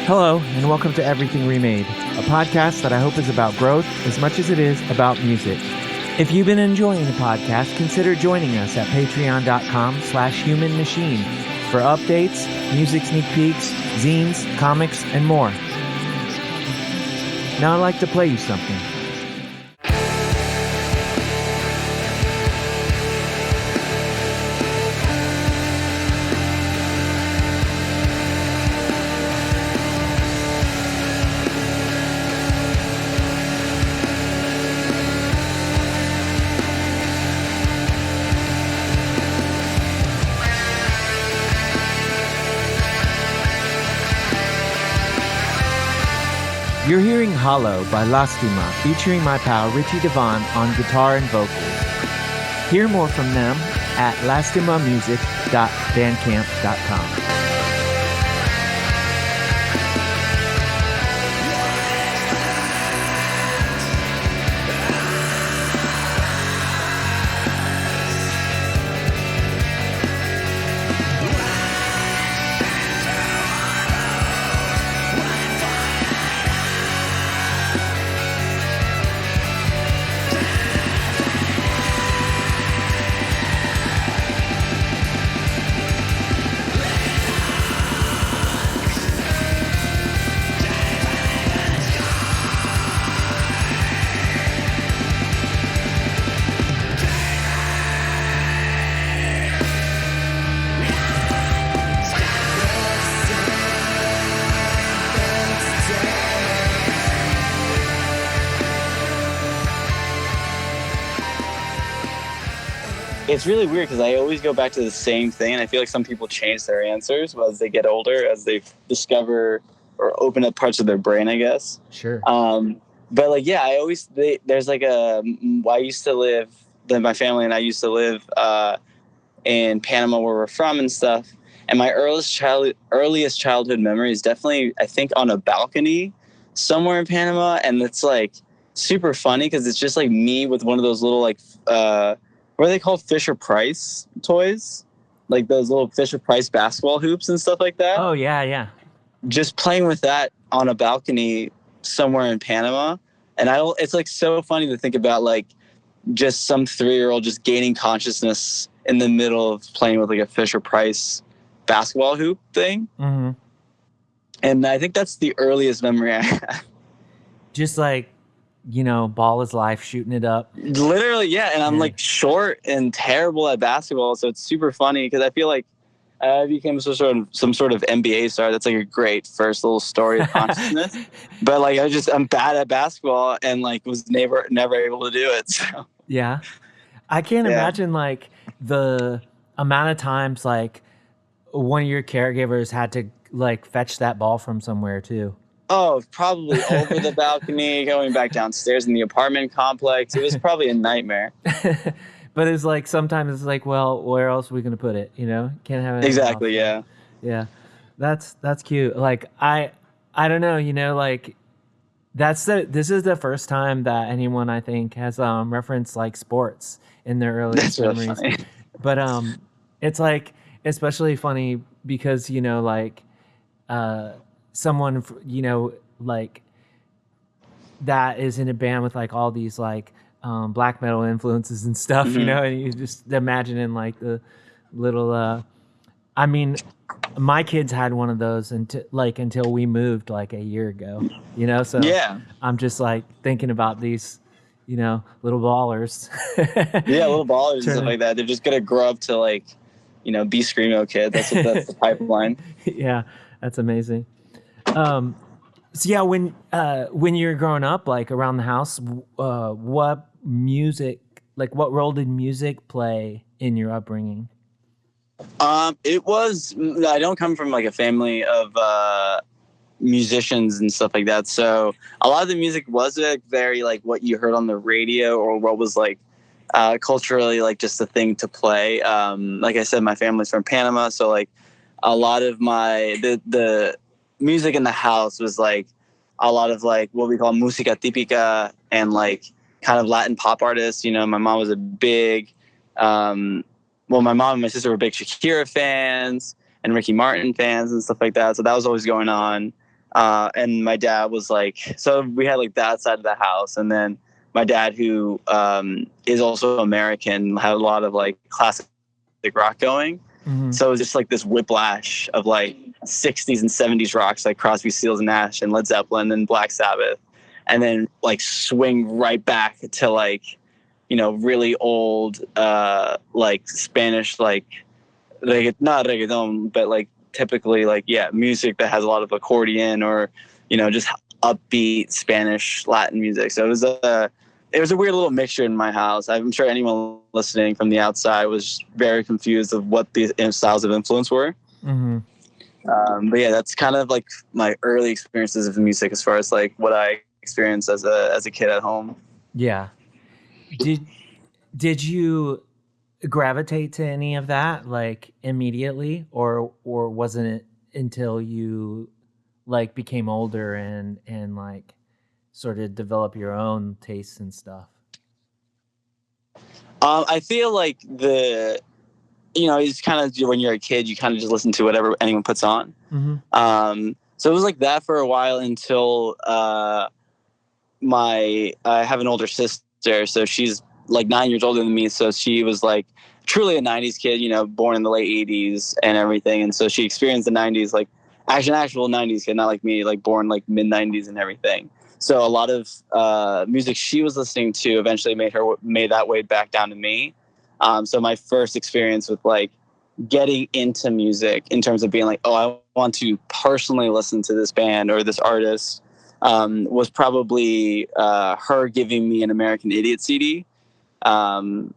Hello, and welcome to Everything Remade, a podcast that I hope is about growth as much as it is about music. If you've been enjoying the podcast, consider joining us at patreon.com/humanmachine for updates, music sneak peeks, zines, comics, and more. Now I'd like to play you something. You're hearing Hollow by Stima, featuring my pal Richie DeVon on guitar and vocals. Hear more from them at lastimamusic.bandcamp.com. It's really weird because I always go back to the same thing. And I feel like some people change their answers as they get older, as they discover or open up parts of their brain, I guess. Sure. But like, yeah, there's like I used to live, my family and I used to live in Panama where we're from and stuff. And my earliest childhood memory is definitely, I think, on a balcony somewhere in Panama. And it's like super funny because it's just like me with one of those little like, what are they called? Fisher-Price toys? Like those little Fisher-Price basketball hoops and stuff like that. Oh, yeah. Just playing with that on a balcony somewhere in Panama. And it's like so funny to think about like just some 3-year-old just gaining consciousness in the middle of playing with like a Fisher-Price basketball hoop thing. Mm-hmm. And I think that's the earliest memory I have. Just like, ball is life, shooting it up. Literally, yeah. And I'm like short and terrible at basketball, so it's super funny because I feel like I became some sort of NBA star. That's like a great first little story of consciousness. But like I'm bad at basketball and like was never able to do it. So yeah, I can't imagine like the amount of times like one of your caregivers had to like fetch that ball from somewhere too. Oh, probably over the balcony, going back downstairs in the apartment complex. It was probably a nightmare. But it's like sometimes it's like, well, where else are we gonna put it? Can't have it. Exactly. Yeah. Yeah, that's cute. Like I don't know. Like this is the first time that anyone I think has referenced like sports in their earliest memories. Really funny. But it's like especially funny because like someone like that is in a band with like all these like black metal influences and stuff, mm-hmm. And you just imagining like the little I mean my kids had one of those until we moved like a year ago, so yeah. I'm just like thinking about these little ballers. Yeah, little ballers and stuff like that. They're just gonna grow up to like be screamo kids. That's the pipeline. Yeah, that's amazing. So yeah, when you're growing up, like around the house, what role did music play in your upbringing? It was, I don't come from like a family of musicians and stuff like that. So a lot of the music was like very like what you heard on the radio or what was like culturally like just a thing to play. Like I said, my family's from Panama, so like a lot of the music in the house was like a lot of like what we call música típica and like kind of Latin pop artists. My mom was a big my mom and my sister were big Shakira fans and Ricky Martin fans and stuff like that. So that was always going on. And my dad was like, so we had like that side of the house, and then my dad, who is also American, had a lot of like classic rock going. Mm-hmm. So it was just like this whiplash of like 60s and 70s rocks, like Crosby, Stills and Nash and Led Zeppelin and Black Sabbath, and then like swing right back to like, really old like Spanish, like not reggaeton, but like typically like, yeah, music that has a lot of accordion or, just upbeat Spanish Latin music. So it was a weird little mixture in my house. I'm sure anyone listening from the outside was very confused of what these styles of influence were. Mm-hmm. But yeah, that's kind of like my early experiences of music as far as like what I experienced as a kid at home. Yeah. Did you gravitate to any of that like immediately, or wasn't it until you like became older and like sort of develop your own tastes and stuff? I feel like it's kind of when you're a kid, you kind of just listen to whatever anyone puts on. Mm-hmm. So it was like that for a while until I have an older sister, so she's like 9 years older than me. So she was like truly a 90s kid, born in the late 80s and everything. And so she experienced the 90s, like actually an actual 90s kid, not like me, like born like mid 90s and everything. So a lot of music she was listening to eventually made that way back down to me. So my first experience with like getting into music in terms of being like, oh, I want to personally listen to this band or this artist, was probably her giving me an American Idiot CD, and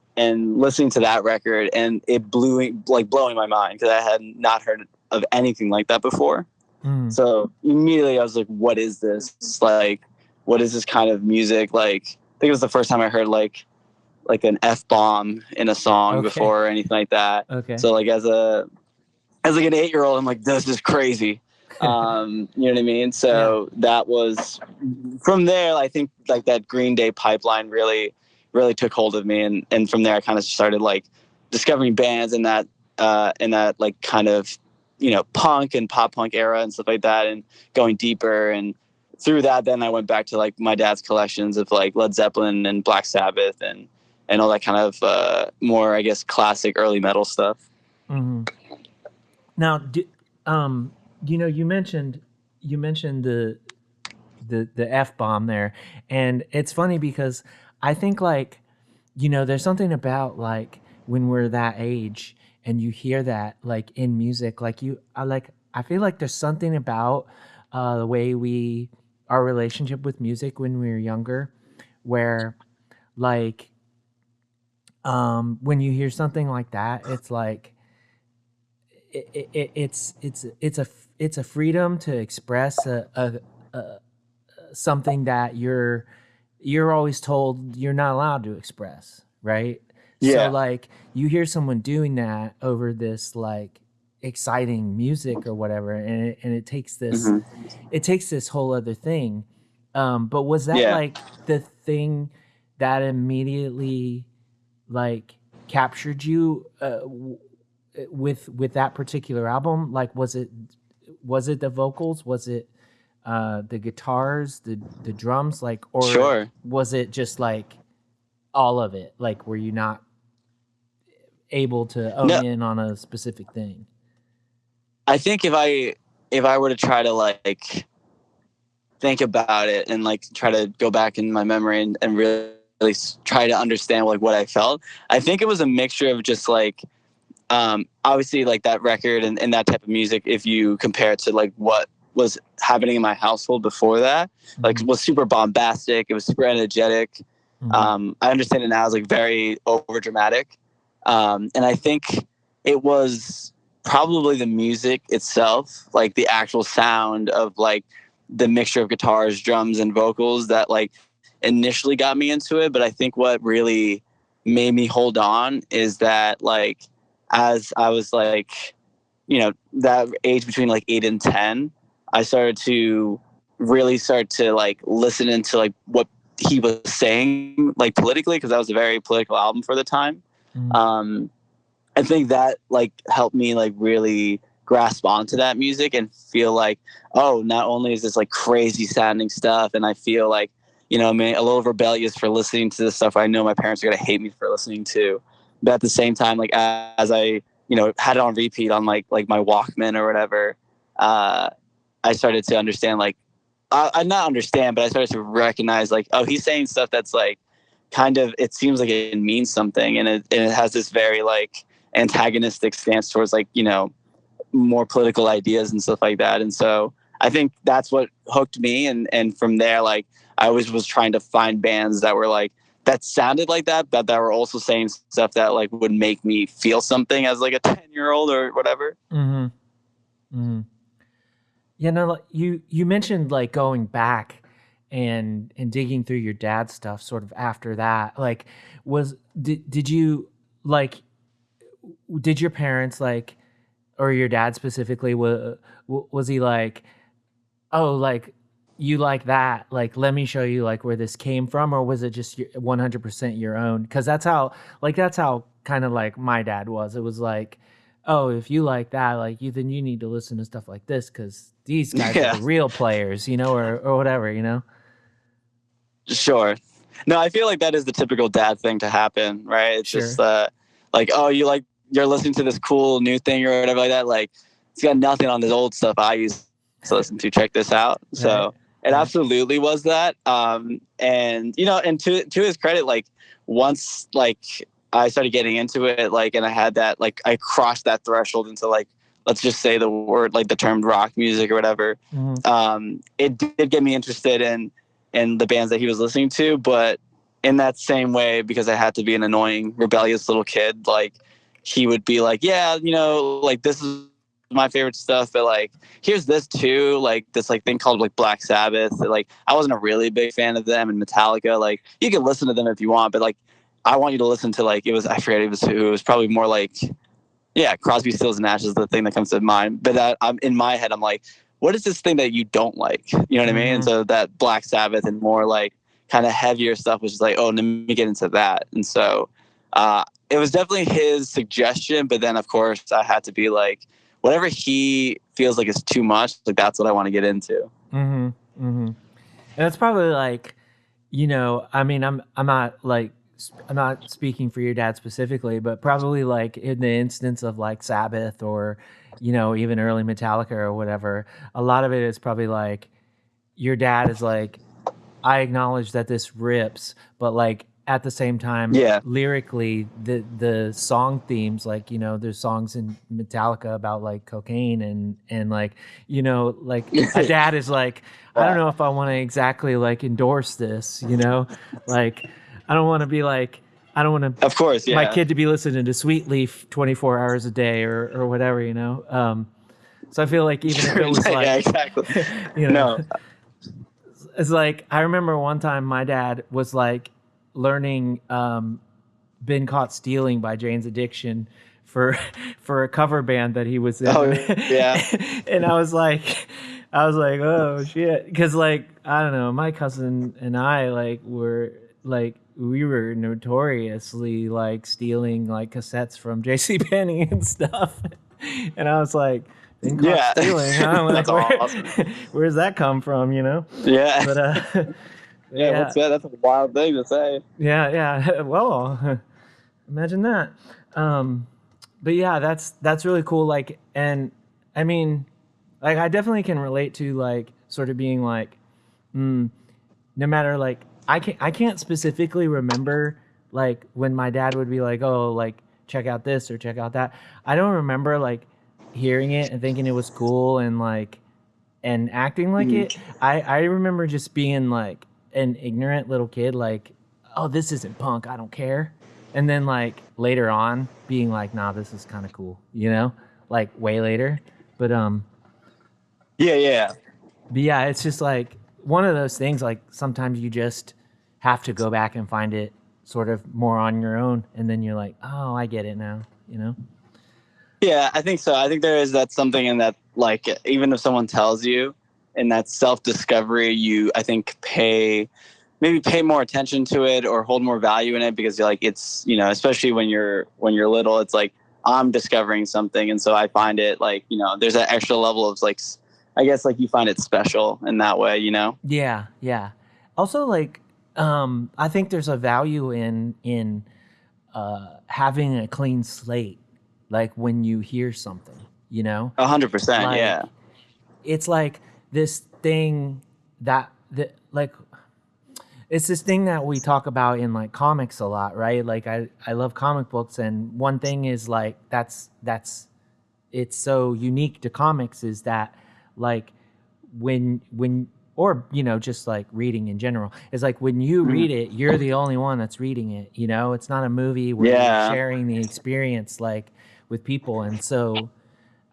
listening to that record, and it blowing my mind because I had not heard of anything like that before. Mm. So immediately I was like, what is this? Like, what is this kind of music? Like, I think it was the first time I heard like an F-bomb in a song before or anything like that. Okay. So like as like an 8-year-old, I'm like, this is crazy. You know what I mean? So that was from there. I think like that Green Day pipeline really took hold of me. And from there I kind of started like discovering bands in that like kind of, punk and pop punk era and stuff like that, and going deeper. And through that, then I went back to like my dad's collections of like Led Zeppelin and Black Sabbath and all that kind of more, I guess, classic early metal stuff. Mm-hmm. Now, you mentioned the F-bomb there, and it's funny because I think like, there's something about like when we're that age and you hear that like in music, like I feel like there's something about the way our relationship with music when we were younger, where like when you hear something like that, it's like it's a freedom to express something that you're always told you're not allowed to express, right? So Yeah. like you hear someone doing that over this like exciting music or whatever, and it takes this whole other thing. But was that like the thing that immediately like captured you with that particular album? Like was it the vocals? Was it the guitars, the drums, like, or Sure. was it just like all of it? Like, were you not able to own in on a specific thing? I think if I were to try to like think about it and like try to go back in my memory and really try to understand like what I felt, I think it was a mixture of just like obviously like that record and that type of music, if you compare it to like what was happening in my household before that, like was super bombastic, it was super energetic. I understand it now as like very over dramatic, and I think it was probably the music itself, like the actual sound of like the mixture of guitars, drums, and vocals that like initially got me into it. But I think what really made me hold on is that like as I was like, that age between like 8 and 10, I started to really start to like listen into like what he was saying like politically, because that was a very political album for the time. I think that like helped me like really grasp onto that music and feel like, oh, not only is this like crazy sounding stuff, and I feel like, you know, a little rebellious for listening to this stuff I know my parents are going to hate me for listening to. But at the same time, like as I, you know, had it on repeat on like my Walkman or whatever, I started to understand, like, I not understand, but I started to recognize, like, oh, he's saying stuff that's like kind of, it seems like it means something, and it has this very like antagonistic stance towards, like, you know, more political ideas and stuff like that. And so I think that's what hooked me, and from there, like, I always was trying to find bands that were like, that sounded like that, but that were also saying stuff that like would make me feel something as like a 10-year-old or whatever. Mm-hmm. Mm-hmm. You know, like, you mentioned like going back and digging through your dad's stuff sort of after that. Like, did you like, did your parents like, or your dad specifically, was he like, oh, like, you like that, like, let me show you like where this came from, or was it just 100% your own? Because that's how kind of like my dad was. It was like, oh, if you like that, like, then you need to listen to stuff like this because these guys are the real players, you know, or whatever, you know. Sure. No, I feel like that is the typical dad thing to happen, right? It's Sure. just like, oh, you're listening to this cool new thing or whatever like that. Like, it's got nothing on this old stuff I used to listen to. Check this out. Right. So it absolutely was that. And you know, and to his credit, like, once like I started getting into it, like, and I had that, like, I crossed that threshold into, like, let's just say the word, like the term rock music or whatever. Mm-hmm. It did get me interested in the bands that he was listening to, but in that same way, because I had to be an annoying, rebellious little kid, like, he would be like, yeah, you know, like, this is my favorite stuff, but like, here's this too, like this like thing called like Black Sabbath. Like, I wasn't a really big fan of them, and Metallica, like, you can listen to them if you want, but like, I want you to listen to, like, I forget it was who. It was probably more like, yeah, Crosby, Stills, and Nash is the thing that comes to mind. But I'm in my head, I'm like, what is this thing that you don't like? You know what I mean? And so that Black Sabbath and more like kind of heavier stuff was just like, oh, let me get into that. And so it was definitely his suggestion. But then, of course, I had to be like, whatever he feels like is too much, like, that's what I want to get into. Mm-hmm. Mm-hmm. And it's probably like, you know, I mean, I'm not speaking for your dad specifically, but probably like in the instance of like Sabbath or, you know, even early Metallica or whatever, a lot of it is probably like your dad is like, I acknowledge that this rips, but like at the same time, lyrically, the song themes, like, you know, there's songs in Metallica about like cocaine and like, you know, like a dad is like, I don't know if I want to exactly like endorse this, you know, like, I don't want to be like, I don't want to, of course, my kid to be listening to Sweet Leaf 24 hours a day or whatever, you know. So I feel like even if it was like, yeah, exactly. You know, no. It's like, I remember one time my dad was like learning Been Caught Stealing by Jane's Addiction for a cover band that he was in. Oh, yeah. And I was like, oh shit. Because like, I don't know, my cousin and I like were like, we were notoriously like stealing like cassettes from JCPenney and stuff. And I was like, Been Caught Stealing, huh? Like, awesome. Where's that come from, you know? Yeah. But yeah, what's that? That's a wild thing to say. Yeah. Well, imagine that. But yeah, that's really cool. Like, and I mean, like, I definitely can relate to like sort of being like, no matter like, I can't specifically remember like when my dad would be like, oh, like, check out this or check out that. I don't remember like hearing it and thinking it was cool and like and acting like it. I remember just being like an ignorant little kid, like, oh, this isn't punk, I don't care. And then like later on being like, nah, this is kind of cool, you know, like way later. But yeah. But yeah, it's just like one of those things, like sometimes you just have to go back and find it sort of more on your own, and then you're like, oh, I get it now, you know? Yeah, I think so. I think there is that something in that, like, even if someone tells you in that self-discovery, you, I think, maybe pay more attention to it or hold more value in it, because you're like, it's, you know, especially when you're little, it's like, I'm discovering something. And so I find it like, you know, there's an extra level of like, I guess like you find it special in that way, you know? Yeah, yeah. Also, like, I think there's a value in having a clean slate, like when you hear something, you know, 100%. like Yeah. it's like this thing that like it's this thing that we talk about in like comics a lot, right? Like I love comic books, and one thing is like that's it's so unique to comics is that like when or you know just like reading in general is like when you read it, you're the only one that's reading it, you know. It's not a movie where you're sharing the experience like with people. And so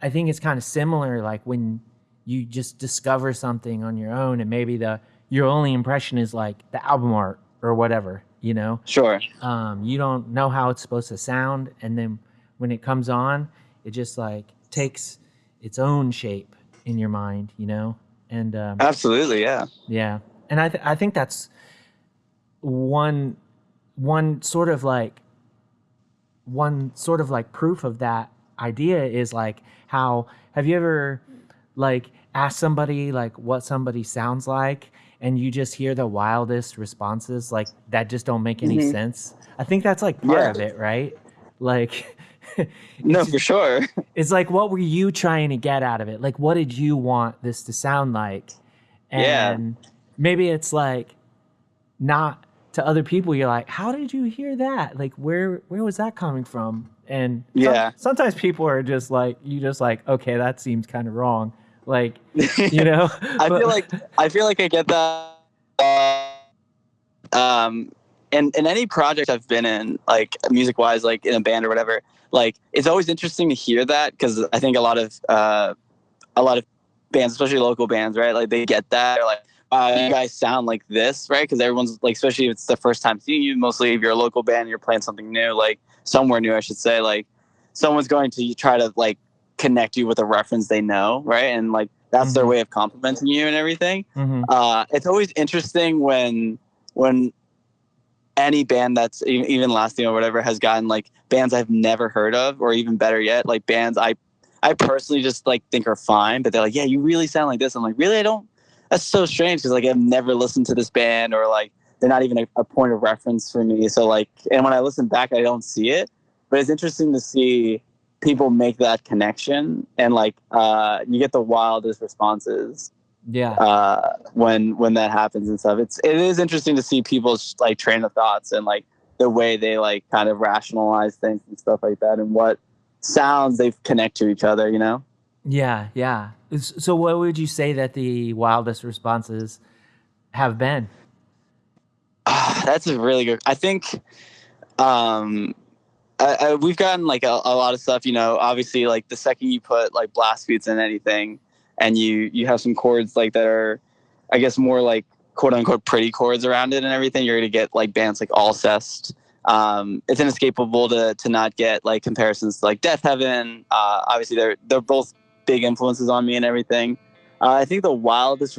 I think it's kind of similar like when you just discover something on your own and maybe your only impression is like the album art or whatever, you know. Sure. You don't know how it's supposed to sound, and then when it comes on, it just like takes its own shape in your mind, you know. And Absolutely, yeah. Yeah, and I think that's one sort of like proof of that idea is like how have you ever like asked somebody like what somebody sounds like and you just hear the wildest responses like that just don't make any sense? I think that's like part of it, right? Like no, for sure. It's like, what were you trying to get out of it? Like, what did you want this to sound like? And maybe it's like not to other people. You're like, how did you hear that? Like, where was that coming from? And sometimes people are just like, you just like, okay, that seems kind of wrong. Like, you know, I feel like I get that. In any project I've been in, like music wise, like in a band or whatever, like it's always interesting to hear that because I think a lot of bands, especially local bands, right? Like they get that. They're like, you guys sound like this, right? Because everyone's like, especially if it's the first time seeing you, mostly if you're a local band, you're playing something new, like somewhere new, I should say, like someone's going to try to like connect you with a reference they know, right? And like that's their way of complimenting you and everything. It's always interesting when any band that's even lasting or whatever has gotten like bands I've never heard of, or even better yet, like bands I personally just like think are fine, but they're like, yeah, you really sound like this. I'm like, really? I don't. That's so strange because like I've never listened to this band, or like they're not even a point of reference for me. So like, and when I listen back, I don't see it, but it's interesting to see people make that connection, and like you get the wildest responses. When that happens and stuff, it is interesting to see people's like train of thoughts and like the way they like kind of rationalize things and stuff like that, and what sounds they connect to each other, you know? Yeah. So what would you say that the wildest responses have been? That's a really good. I think we've gotten like a lot of stuff, you know. Obviously, like the second you put like blast beats in anything, and you have some chords like that are, I guess, more like quote unquote pretty chords around it and everything, you're gonna get like bands like Alcest. It's inescapable to not get like comparisons to like Death Heaven. Obviously, they're both big influences on me and everything. I think the wildest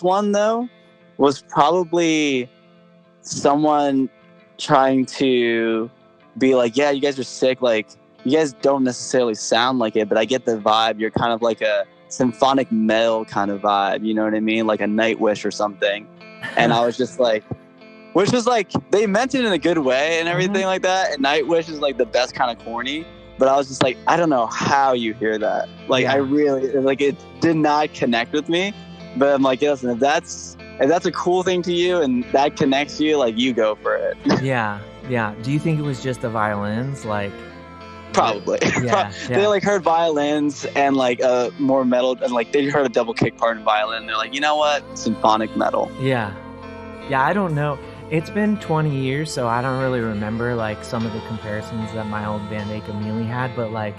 one though was probably someone trying to be like, yeah, you guys are sick. Like, you guys don't necessarily sound like it, but I get the vibe. You're kind of like a symphonic metal kind of vibe. You know what I mean? Like a Nightwish or something. And I was just like, which was like, they meant it in a good way and everything like that. And Nightwish is like the best kind of corny. But I was just like, I don't know how you hear that. Like, I really, like, it did not connect with me. But I'm like, listen, if that's a cool thing to you and that connects you, like, you go for it. Yeah. Do you think it was just the violins? Like, probably. They like heard violins and like more metal, and like they heard a double kick part in violin. And they're like, you know what? Symphonic metal. Yeah. I don't know. It's been 20 years, so I don't really remember like some of the comparisons that my old band Akamili had, but like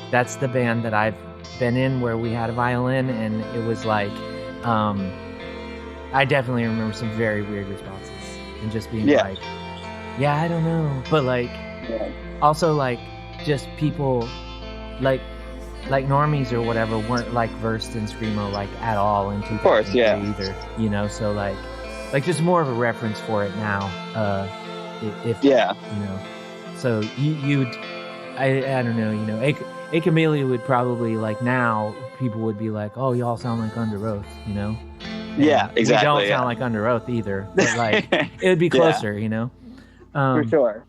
that's the band that I've been in where we had a violin, and it was like I definitely remember some very weird responses and just being like, yeah, I don't know, but like also like just people like normies or whatever weren't like versed in screamo like at all in 2003 either, you know, so like just more of a reference for it now. If you know, so I don't know, you know, A Chameleon would probably like now people would be like, oh, y'all sound like Under Oath, you know. Yeah, And exactly. we don't yeah. sound like Under Oath either, but like it would be closer, you know. For sure.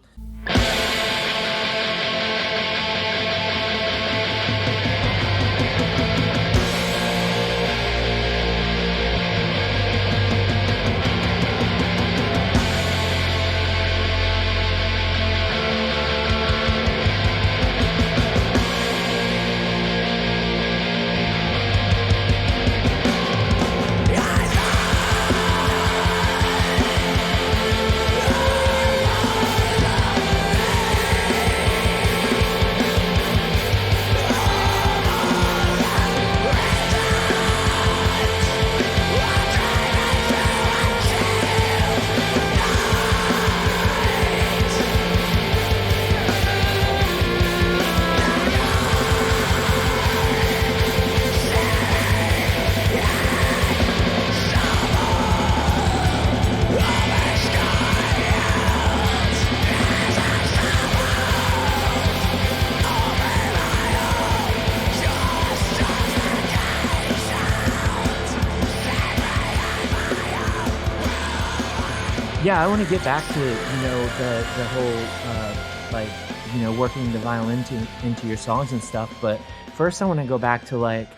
Yeah, I want to get back to, you know, the whole like, you know, working the violin into your songs and stuff, but first I want to go back to like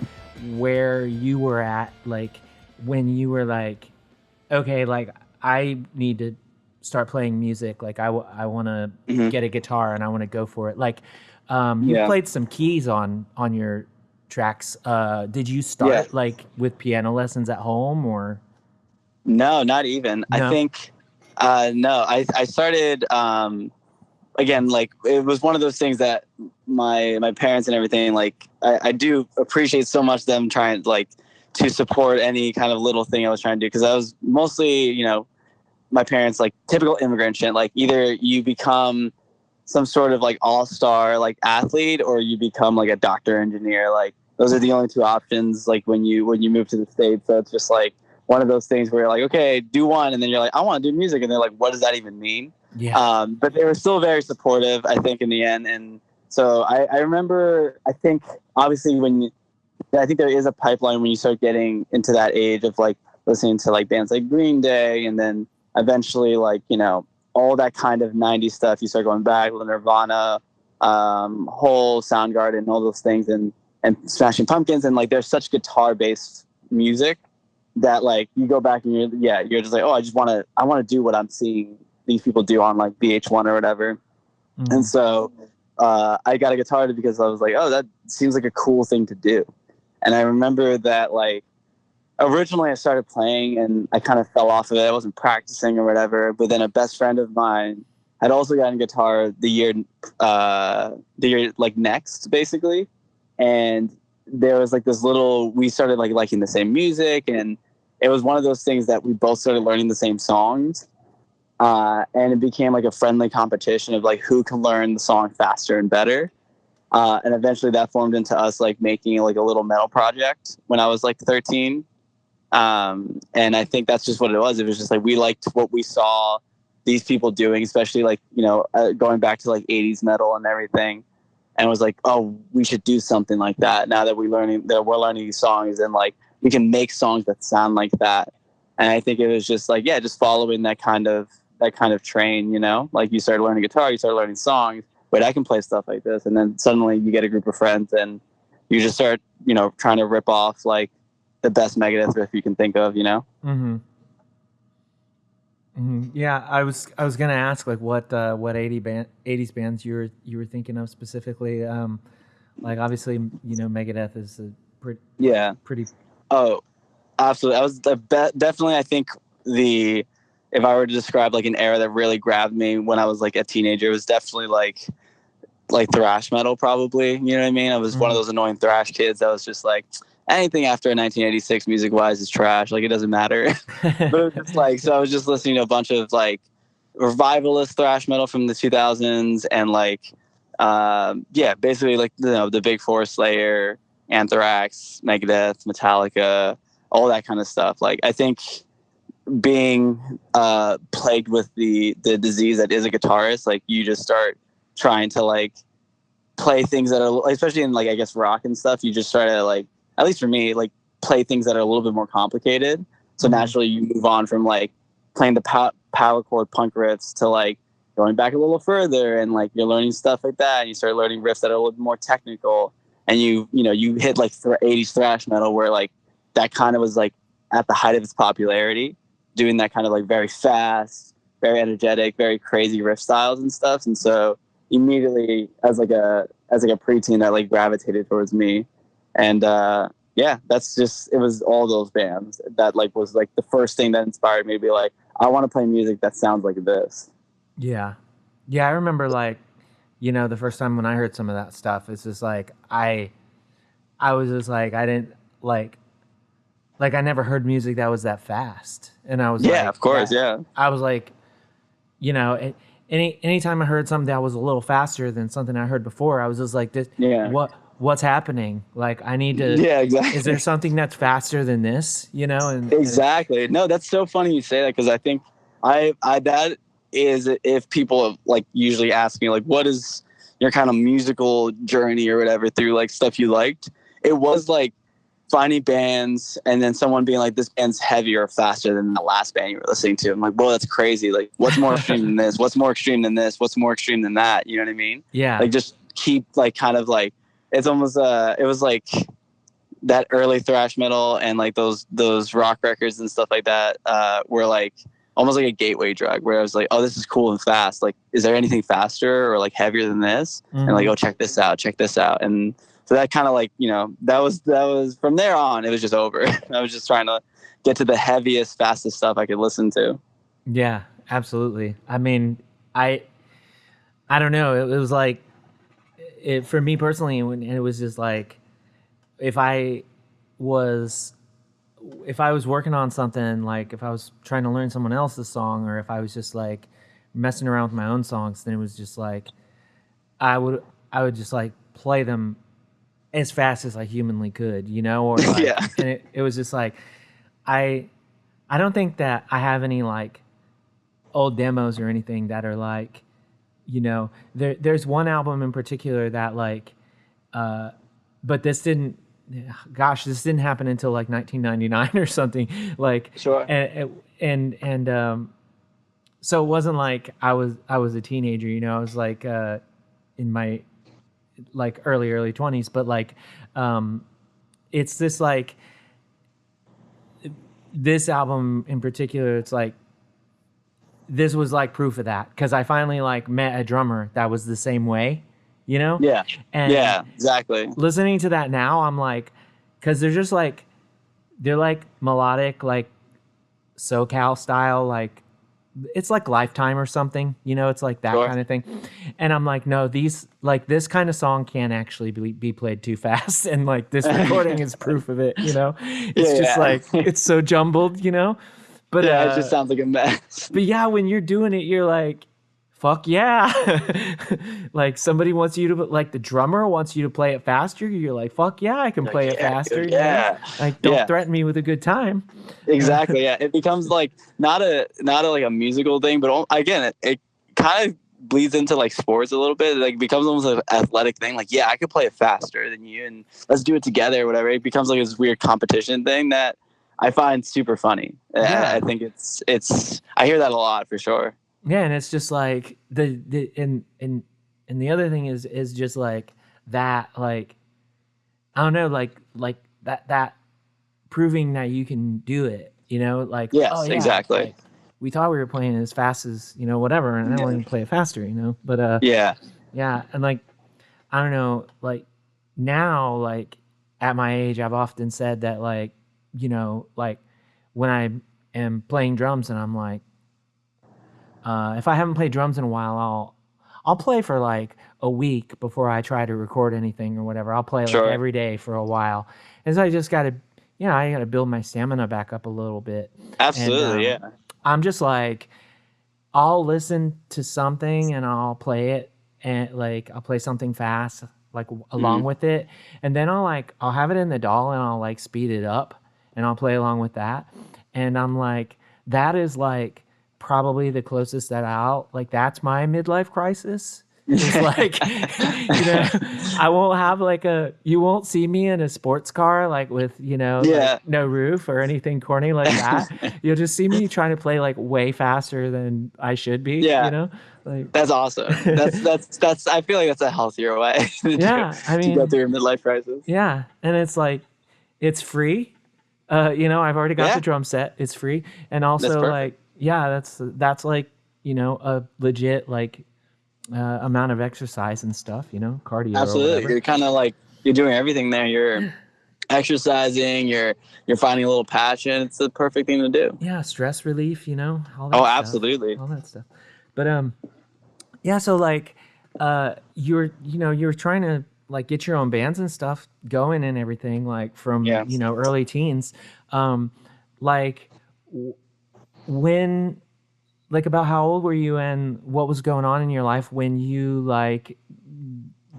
where you were at, like when you were like, okay, like I need to start playing music, like I want to get a guitar and I want to go for it. Like you played some keys on your tracks. Did you start like with piano lessons at home or? No, not even. No. I think no, I started again, like it was one of those things that my parents and everything, like I do appreciate so much them trying like to support any kind of little thing I was trying to do, because I was mostly, you know, my parents like typical immigrant shit, like either you become some sort of like all-star like athlete or you become like a doctor, engineer, like those are the only two options like when you move to the States. So it's just like one of those things where you're like, okay, do one, and then you're like, I want to do music, and they're like, what does that even mean? Yeah. But they were still very supportive, I think, in the end. And so I remember, I think obviously I think there is a pipeline when you start getting into that age of like listening to like bands like Green Day, and then eventually like, you know, all that kind of 90s stuff. You start going back, Nirvana, Hole, Soundgarden, all those things, and Smashing Pumpkins, and like there's such guitar based music that like you go back and you're just like, oh, I want to do what I'm seeing these people do on like VH1 or whatever. Mm-hmm. And so I got a guitar because I was like, oh, that seems like a cool thing to do. And I remember that like originally I started playing and I kind of fell off of it. I wasn't practicing or whatever. But then a best friend of mine had also gotten a guitar the year like next, basically. And there was like this we started like liking the same music, and it was one of those things that we both started learning the same songs. And it became like a friendly competition of like who can learn the song faster and better. And eventually that formed into us like making like a little metal project when I was like 13. And I think that's just what it was. It was just like we liked what we saw these people doing, especially like, you know, going back to like 80s metal and everything. And was like, oh, we should do something like that now that we're learning these songs, and like we can make songs that sound like that. And I think it was just like, yeah, just following that kind of train, you know, like you start learning guitar, you start learning songs. Wait, I can play stuff like this. And then suddenly you get a group of friends and you just start, you know, trying to rip off like the best Megadeth riff you can think of, you know? Mm-hmm. Mm-hmm. Yeah, I was gonna ask like what 80s bands you were thinking of specifically. Like obviously, you know, Megadeth is a pretty. Oh, absolutely. I was definitely, I think if I were to describe like an era that really grabbed me when I was like a teenager, it was definitely like thrash metal, probably. You know what I mean? I was one of those annoying thrash kids that was just like, anything after 1986 music wise is trash. Like it doesn't matter. But it was just like, so I was just listening to a bunch of like revivalist thrash metal from the 2000s and like, basically like, you know, the big four: Slayer, Anthrax, Megadeth, Metallica, all that kind of stuff. Like I think being plagued with the disease that is a guitarist, like you just start trying to like play things that are, especially in like, I guess, rock and stuff, you just try to like, at least for me, like play things that are a little bit more complicated. So naturally you move on from like playing the power chord punk riffs to like going back a little further, and like you're learning stuff like that, and you start learning riffs that are a little bit more technical, and you hit like 80s thrash metal, where like that kind of was like at the height of its popularity, doing that kind of like very fast, very energetic, very crazy riff styles and stuff. And so immediately as like a preteen, that like gravitated towards me. And yeah, that's just, it was all those bands that like was like the first thing that inspired me to be like, I want to play music that sounds like this. Yeah. Yeah, I remember like, the first time when I heard some of that stuff, it's just like I was just like, I didn't like I never heard music that was that fast. And I was yeah, of course, yeah. I was like, anytime I heard something that was a little faster than something I heard before, I was just like, what's happening? Like, I need to. Yeah, exactly. Is there something that's faster than this? And exactly. No, that's so funny you say that, because I think I that is, if people like usually ask me like, what is your kind of musical journey or whatever through like stuff you liked, it was like finding bands and then someone being like, this band's heavier or faster than the last band you were listening to. I'm like, whoa, that's crazy. Like, what's more extreme than this? What's more extreme than this? What's more extreme than that? You know what I mean? Yeah. Like, just keep like kind of like, it's almost it was like that early thrash metal and like those rock records and stuff like that were like almost like a gateway drug, where I was like, oh, this is cool and fast. Like, is there anything faster or like heavier than this? Mm-hmm. And like, oh, check this out. And so that kind of like, that was from there on, it was just over. I was just trying to get to the heaviest, fastest stuff I could listen to. Yeah, absolutely. I mean, I don't know. It was like, for me personally, it was just like, if I was working on something, like if I was trying to learn someone else's song, or if I was just like messing around with my own songs, then it was just like, I would just like play them as fast as I humanly could, or like, yeah. And it was just like, I don't think that I have any like old demos or anything that are like, there's one album in particular that like, but this didn't happen until like 1999 or something, like, sure. And so it wasn't like I was a teenager, I was like in my like early 20s, but like it's this like this album in particular, it's like this was like proof of that, because I finally like met a drummer that was the same way, Yeah. And yeah, exactly. Listening to that now, I'm like, because they're just like, they're like melodic, like SoCal style, like it's like Lifetime or something, it's like that kind of thing. And I'm like, no, these, like this kind of song can't actually be played too fast. And like this recording is proof of it, it's just like, it's so jumbled, but it just sounds like a mess. But yeah, when you're doing it, you're like, fuck yeah. Like somebody wants you to, like the drummer wants you to play it faster. You're like, fuck yeah, I can play it faster. Yeah. Like, don't threaten me with a good time. Exactly. Yeah. It becomes like not a like a musical thing, but again, it kind of bleeds into like sports a little bit. Like, it becomes almost like an athletic thing. Like, yeah, I could play it faster than you, and let's do it together or whatever. It becomes like this weird competition thing that I find super funny. Yeah. I think it's I hear that a lot for sure. Yeah, and it's just like and the other thing is just like that, like I don't know, like that proving that you can do it, like yes, oh, yeah, exactly. Like, we thought we were playing as fast as whatever, and I want to play it faster, but yeah, and like I don't know, like now, like at my age, I've often said that like like when I am playing drums and I'm like, if I haven't played drums in a while, I'll play for like a week before I try to record anything or whatever. I'll play like every day for a while, and so I just got to, I got to build my stamina back up a little bit. Absolutely, and, I'm just like, I'll listen to something and I'll play it, and like I'll play something fast, like along with it, and then I'll have it in the DAW and I'll like speed it up and I'll play along with that, and I'm like, that is like probably the closest that that's my midlife crisis, It's like, I won't have like you won't see me in a sports car, like with, like no roof or anything corny like that. You'll just see me trying to play like way faster than I should be, like. That's awesome. That's, I feel like that's a healthier way to to go through your midlife crisis. Yeah. And it's like, it's free. I've already got the drum set. It's free. And also like, that's like, a legit like amount of exercise and stuff, cardio. Absolutely. You're kind of like, you're doing everything there. You're exercising, you're finding a little passion. It's the perfect thing to do. Yeah. Stress relief, all that stuff. Absolutely. All that stuff. But, so like, you're trying to like get your own bands and stuff going and everything, like from, early teens. Like when, like about how old were you and what was going on in your life when you like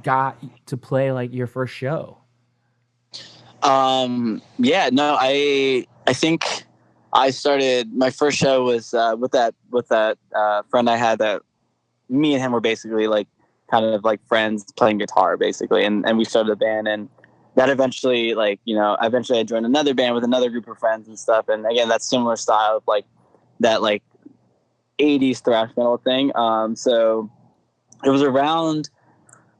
got to play like your first show? I think I started, my first show was with that friend I had, that me and him were basically like kind of like friends playing guitar basically, and we started a band, and that eventually like eventually I joined another band with another group of friends and stuff, and again that similar style of like that like 80s thrash metal thing. So it was around,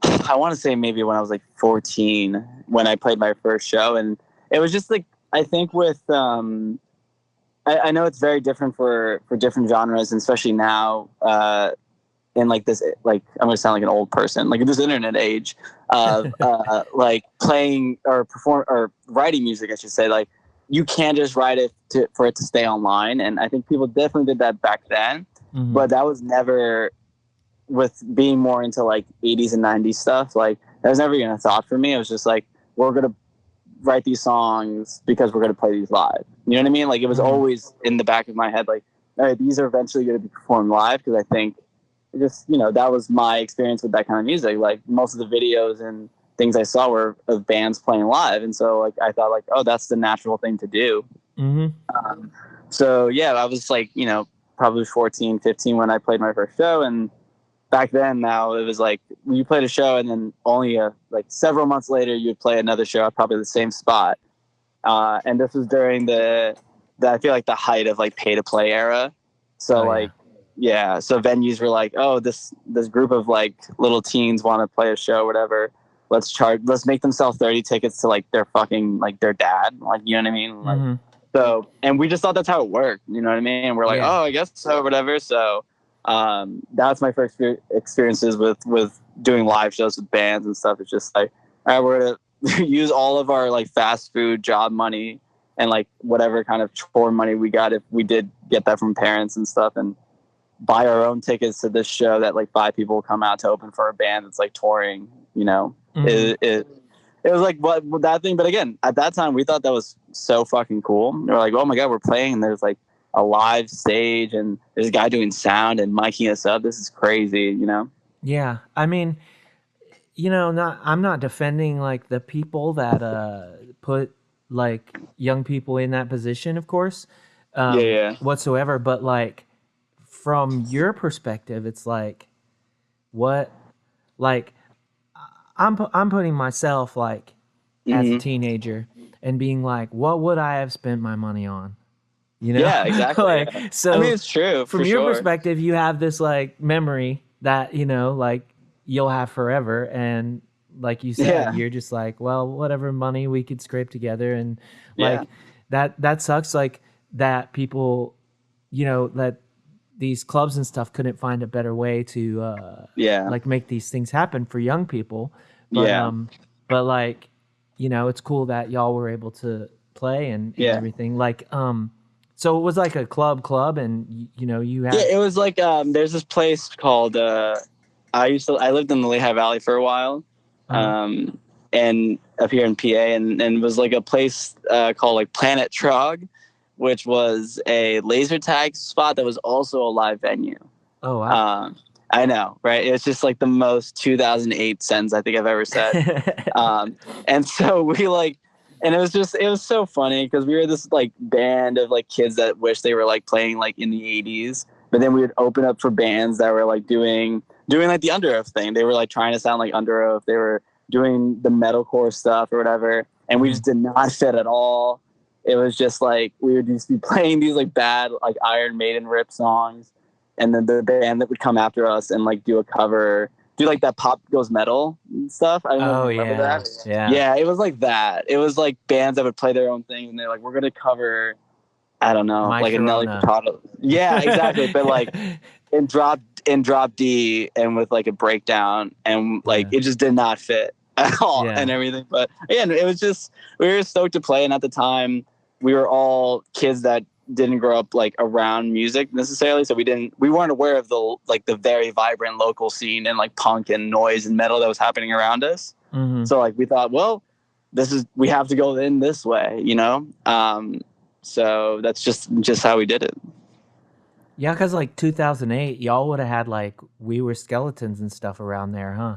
I want to say maybe when I was like 14 when I played my first show, and it was just like, I think with I know it's very different for different genres, and especially now in like this, like I'm gonna sound like an old person, like in this internet age of like playing or perform or writing music, I should say. Like you can't just write it for it to stay online, and I think people definitely did that back then. Mm-hmm. But that was never, with being more into like 80s and 90s stuff, like that was never even a thought for me. It was just like, we're gonna write these songs because we're gonna play these live. You know what I mean? Like it was always in the back of my head, like, all right, these are eventually going to be performed live, because I think just, that was my experience with that kind of music. Like most of the videos and things I saw were of bands playing live. And so like, I thought like, oh, that's the natural thing to do. Mm-hmm. So yeah, I was like, probably 14, 15 when I played my first show. And back then, now it was like you played a show and then only like several months later, you'd play another show at probably the same spot. And this was during I feel like the height of like pay to play era. So so venues were like, oh, this group of like little teens want to play a show, whatever. Let's make them sell 30 tickets to like their fucking, like their dad. Like, you know what I mean? Like, so, and we just thought that's how it worked. You know what I mean? And we're like, oh, I guess so, whatever. So, that's my first experiences with doing live shows with bands and stuff. It's just like, all right, we're going to use all of our like fast food job money and like whatever kind of chore money we got, if we did get that from parents and stuff, and buy our own tickets to this show that like 5 people will come out to open for a band that's like touring, It was like what that thing. But again, at that time we thought that was so fucking cool. We were like, oh my God, we're playing and there's like a live stage and there's a guy doing sound and miking us up. This is crazy, Yeah. I mean, I'm not defending like the people that put like young people in that position, of course, whatsoever. But like from your perspective, it's like, what, like I'm putting myself like as a teenager and being like, what would I have spent my money on? Yeah, exactly. Like, so I mean, it's true. From your perspective, you have this like memory that, like you'll have forever. And like you said, you're just like, well, whatever money we could scrape together. And like that sucks. Like that people, that these clubs and stuff couldn't find a better way to, like make these things happen for young people. But, but like, it's cool that y'all were able to play and everything. Like, so it was like a club and you had. Yeah, it was like, there's this place called, I lived in the Lehigh Valley for a while. And up here in PA, and it was like a place called like Planet Trog, which was a laser tag spot that was also a live venue. Oh, wow. I know, right? It's just like the most 2008 sentence I think I've ever said. And so we like, and it was so funny because we were this like band of like kids that wish they were like playing like in the 80s, but then we would open up for bands that were like doing doing like the Under Oath thing. They were like trying to sound like Under Oath. They were doing the metalcore stuff or whatever, and we just did not fit at all. It was just like we would just be playing these like bad like Iron Maiden rip songs, and then the band that would come after us and like do a cover, do like that Pop Goes Metal stuff. I don't know if you remember that. Yeah, it was like that. It was like bands that would play their own thing, and they're like, we're gonna cover, I don't know, My like Sharona. a Nelly Furtado. Yeah, exactly. But like in drop D and with like a breakdown, and like it just did not fit at all and everything. But again, it was just, we were stoked to play, and at the time we were all kids that didn't grow up like around music necessarily, so we weren't aware of the like the very vibrant local scene and like punk and noise and metal that was happening around us. So like we thought, well, we have to go in this way, you know. So that's just how we did it. Yeah, because like 2008, y'all would have had like We Were Skeletons and stuff around there, huh?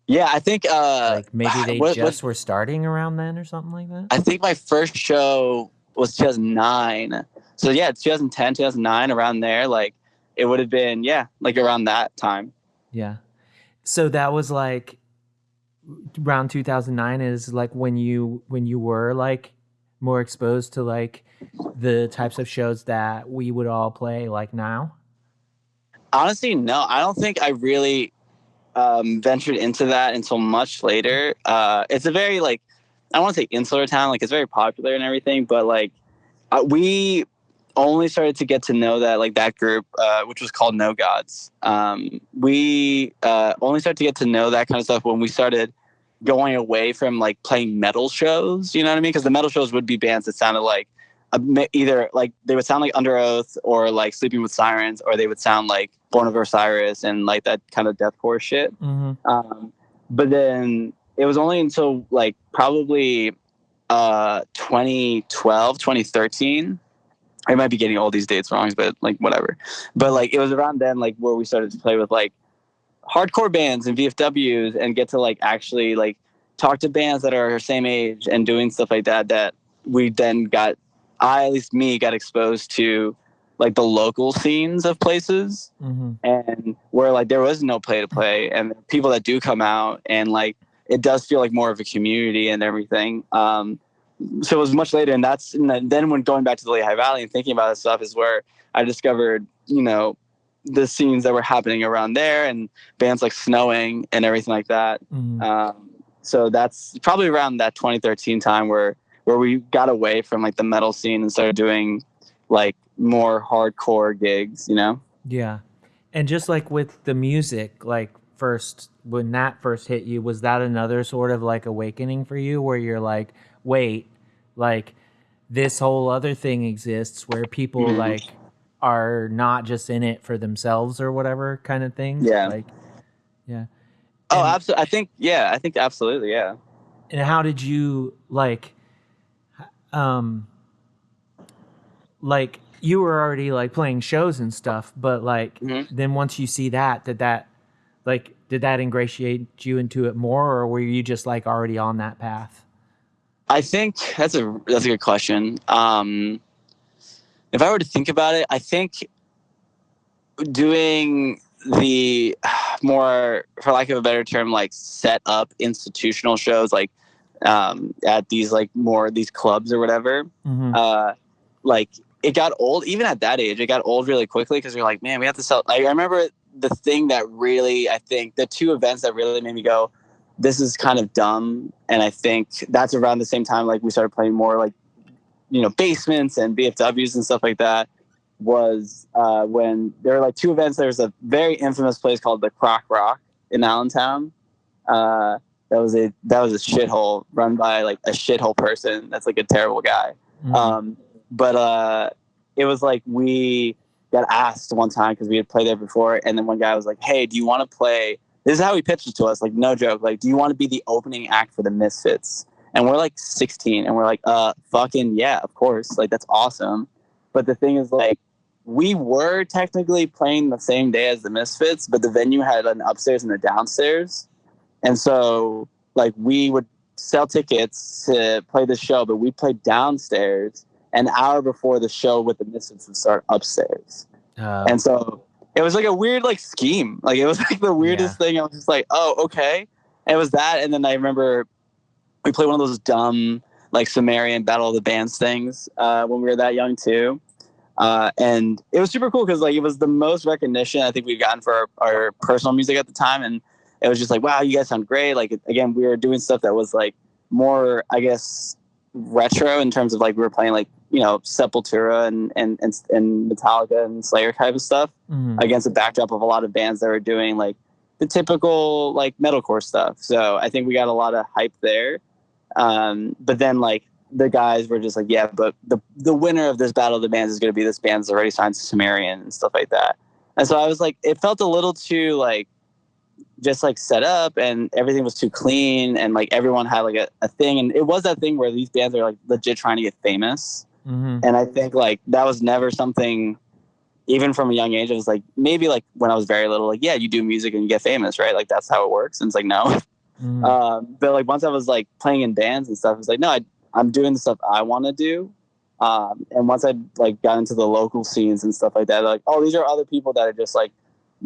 Yeah, I think like maybe they were starting around then or something like that. I think my first show was 2009. So yeah, 2010, 2009, around there. Like it would have been, like around that time. Yeah. So that was like around 2009 is like when you were like more exposed to like the types of shows that we would all play like now? Honestly, no. I don't think I really ventured into that until much later. It's a very like, I don't want to say insular town, like it's very popular and everything, but like we only started to get to know that like that group, which was called No Gods. We only started to get to know that kind of stuff when we started going away from like playing metal shows, you know what I mean? Because the metal shows would be bands that sounded like either like they would sound like Under Oath or like Sleeping with Sirens, or they would sound like Born of Osiris and like that kind of deathcore shit. But then it was only until like probably 2012, 2013. I might be getting all these dates wrong, but like whatever. But like it was around then like where we started to play with like hardcore bands and VFWs and get to like actually like talk to bands that are our same age and doing stuff like that, that we then got, at least me, got exposed to like the local scenes of places, and where like there was no play to play and people that do come out, and like it does feel like more of a community and everything. So it was much later, and then when going back to the Lehigh Valley and thinking about this stuff is where I discovered, you know, the scenes that were happening around there and bands like Snowing and everything like that. So that's probably around that 2013 time where we got away from like the metal scene and started doing like more hardcore gigs, you know? Yeah. And just like with the music, like when that first hit you, was that another sort of like awakening for you where you're like, wait, like this whole other thing exists where people like are not just in it for themselves or whatever kind of thing? Yeah. Like, yeah. Oh, absolutely. I think absolutely. Yeah. And how did you like you were already like playing shows and stuff, but like then once you see that, did that ingratiate you into it more, or were you just like already on that path? I think that's a good question. If I were to think about it, I think doing the more, for lack of a better term, like set up institutional shows, like at these like more these clubs or whatever, like it got old. Even at that age, it got old really quickly because you're like, man, we have to sell. Like, I remember the thing that really, I think the two events that really made me go, this is kind of dumb. And I think that's around the same time, like we started playing more like, you know, basements and BFWs and stuff like that, was when there were like two events. There's a very infamous place called the Croc Rock in Allentown. That was a shithole run by like a shithole person. That's like a terrible guy. But it was like we got asked one time because we had played there before, and then one guy was like, hey, do you want to play? This is how he pitched it to us, like no joke, like, do you want to be the opening act for the Misfits? And we're like 16 and we're like, fucking yeah, of course, like that's awesome. But the thing is, like, we were technically playing the same day as the Misfits, but the venue had an upstairs and a downstairs, and so like we would sell tickets to play the show, but we played downstairs an hour before the show with the Misfits would start upstairs. And so it was like a weird like scheme. Like it was like the weirdest thing. I was just like, oh, okay. And it was that. And then I remember we played one of those dumb like Sumerian Battle of the Bands things when we were that young too. And it was super cool because like it was the most recognition I think we've gotten for our personal music at the time. And it was just like, wow, you guys sound great. Like, again, we were doing stuff that was like more, I guess, retro in terms of like we were playing like, you know, Sepultura and Metallica and Slayer type of stuff against a backdrop of a lot of bands that were doing like the typical like metalcore stuff. So I think we got a lot of hype there. But then like the guys were just like, yeah, but the winner of this Battle of the Bands is going to be this band that's already signed to Sumerian and stuff like that. And so I was like, it felt a little too like just like set up and everything was too clean and like everyone had like a thing. And it was that thing where these bands are like legit trying to get famous. And I think like that was never something, even from a young age, it was like maybe like when I was very little, like, yeah, you do music and you get famous, right? Like that's how it works. And it's like, no. But like once I was like playing in bands and stuff, it's like, no, I'm doing the stuff I want to do. And once I like got into the local scenes and stuff like that, like, oh, these are other people that are just like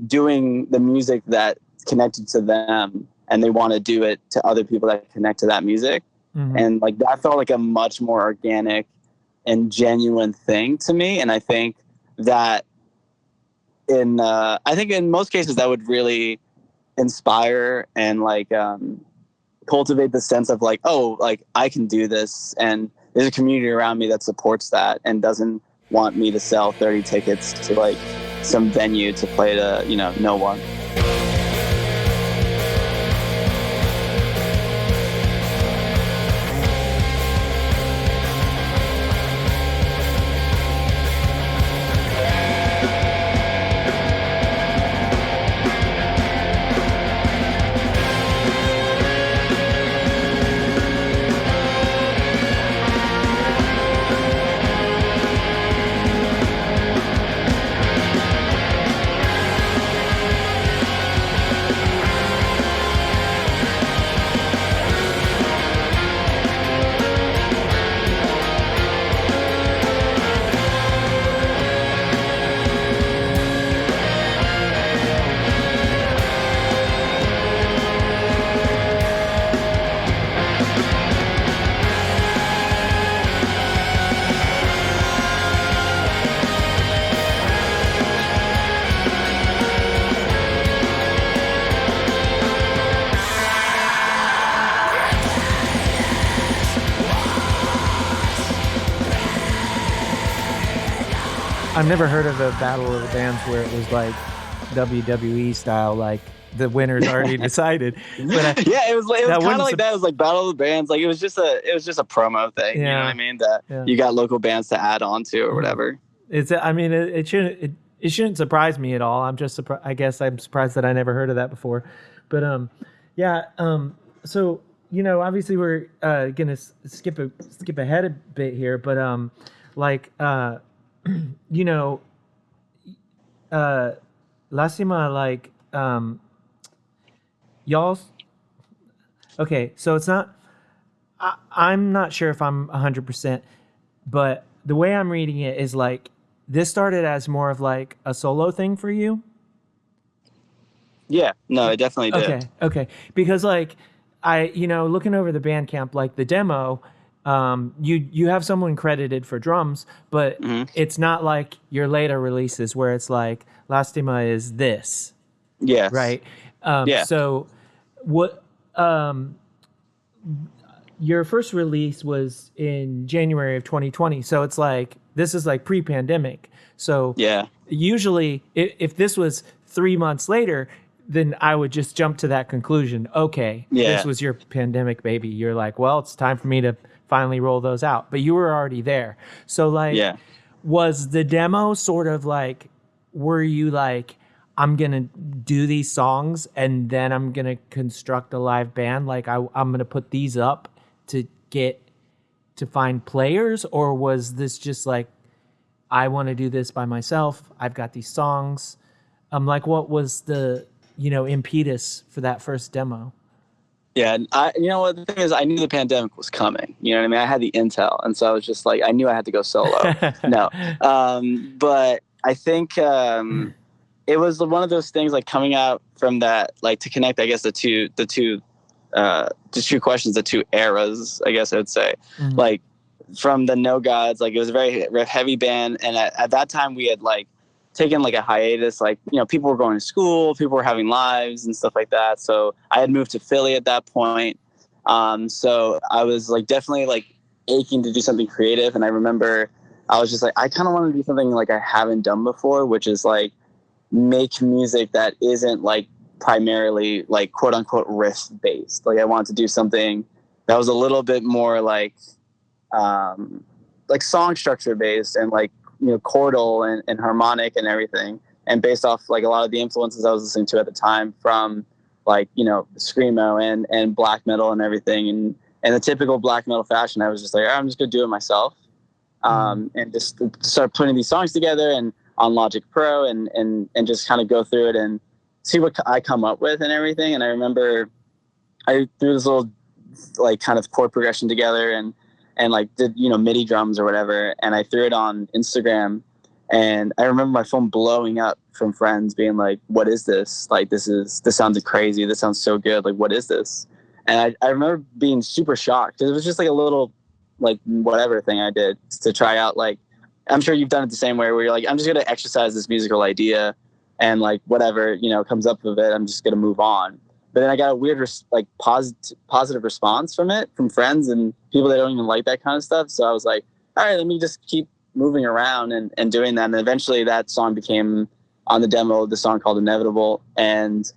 doing the music that's connected to them and they want to do it to other people that connect to that music. And like that felt like a much more organic and genuine thing to me. And I think that I think in most cases that would really inspire and like cultivate the sense of like, oh, like I can do this and there's a community around me that supports that and doesn't want me to sell 30 tickets to like some venue to play to, you know, no one. I've never heard of a Battle of the Bands where it was like WWE style, like the winner's already decided. But yeah, it was kind of like that. It was like Battle of the Bands. Like it was just a promo thing. Yeah. You know what I mean? That you got local bands to add on to or whatever. I mean, it shouldn't surprise me at all. I'm just surprised. I guess I'm surprised that I never heard of that before. But so you know, obviously we're gonna skip ahead a bit here, but you know, Lástima, like, y'all. Okay, so it's not. I'm not sure if I'm 100%, but the way I'm reading it is like this started as more of like a solo thing for you. Yeah, no, it definitely did. Okay, because like looking over the Bandcamp, like the demo. You have someone credited for drums, but it's not like your later releases where it's like Lástima is this. Yes. Right. Yeah. So what? Your first release was in January of 2020. So it's like this is like pre-pandemic. So yeah. Usually, if this was 3 months later, then I would just jump to that conclusion. Okay, this was your pandemic baby. You're like, well, it's time for me to finally roll those out. But you were already there. So like, was the demo sort of like, were you like, I'm going to do these songs and then I'm going to construct a live band? Like I'm going to put these up to find players? Or was this just like, I want to do this by myself. I've got these songs. Like, what was the, impetus for that first demo? Yeah, what the thing is, I knew the pandemic was coming. You know what I mean? I had the intel, and so I was just like, I knew I had to go solo. No, but I think it was one of those things like coming out from that, like to connect, I guess, the two questions, the two eras, I guess I would say. Mm-hmm. Like from the No Gods, like it was a very heavy band. And at that time we had like taken like a hiatus, like, you know, people were going to school, people were having lives and stuff like that. So I had moved to Philly at that point. So I was like definitely like aching to do something creative. And I remember I was just like, I kind of want to do something like I haven't done before, which is like make music that isn't like primarily like quote unquote riff based. Like I wanted to do something that was a little bit more like song structure based and like, you know, chordal and harmonic and everything, and based off like a lot of the influences I was listening to at the time from like, you know, screamo and black metal and everything, and the typical black metal fashion. I was just like, I'm just gonna do it myself, and just start putting these songs together and on Logic Pro and just kind of go through it and see what I come up with and everything. And I remember I threw this little like kind of chord progression together and like did, you know, MIDI drums or whatever. And I threw it on Instagram, and I remember my phone blowing up from friends being like, what is this? Like, this sounds crazy. This sounds so good. Like, what is this? And I remember being super shocked because it was just like a little like whatever thing I did to try out. Like, I'm sure you've done it the same way where you're like, I'm just going to exercise this musical idea and like whatever, you know, comes up of it, I'm just going to move on. But then I got a weird, like positive response from it, from friends and people that don't even like that kind of stuff. So I was like, all right, let me just keep moving around and doing that. And eventually that song became on the demo, the song called Inevitable. And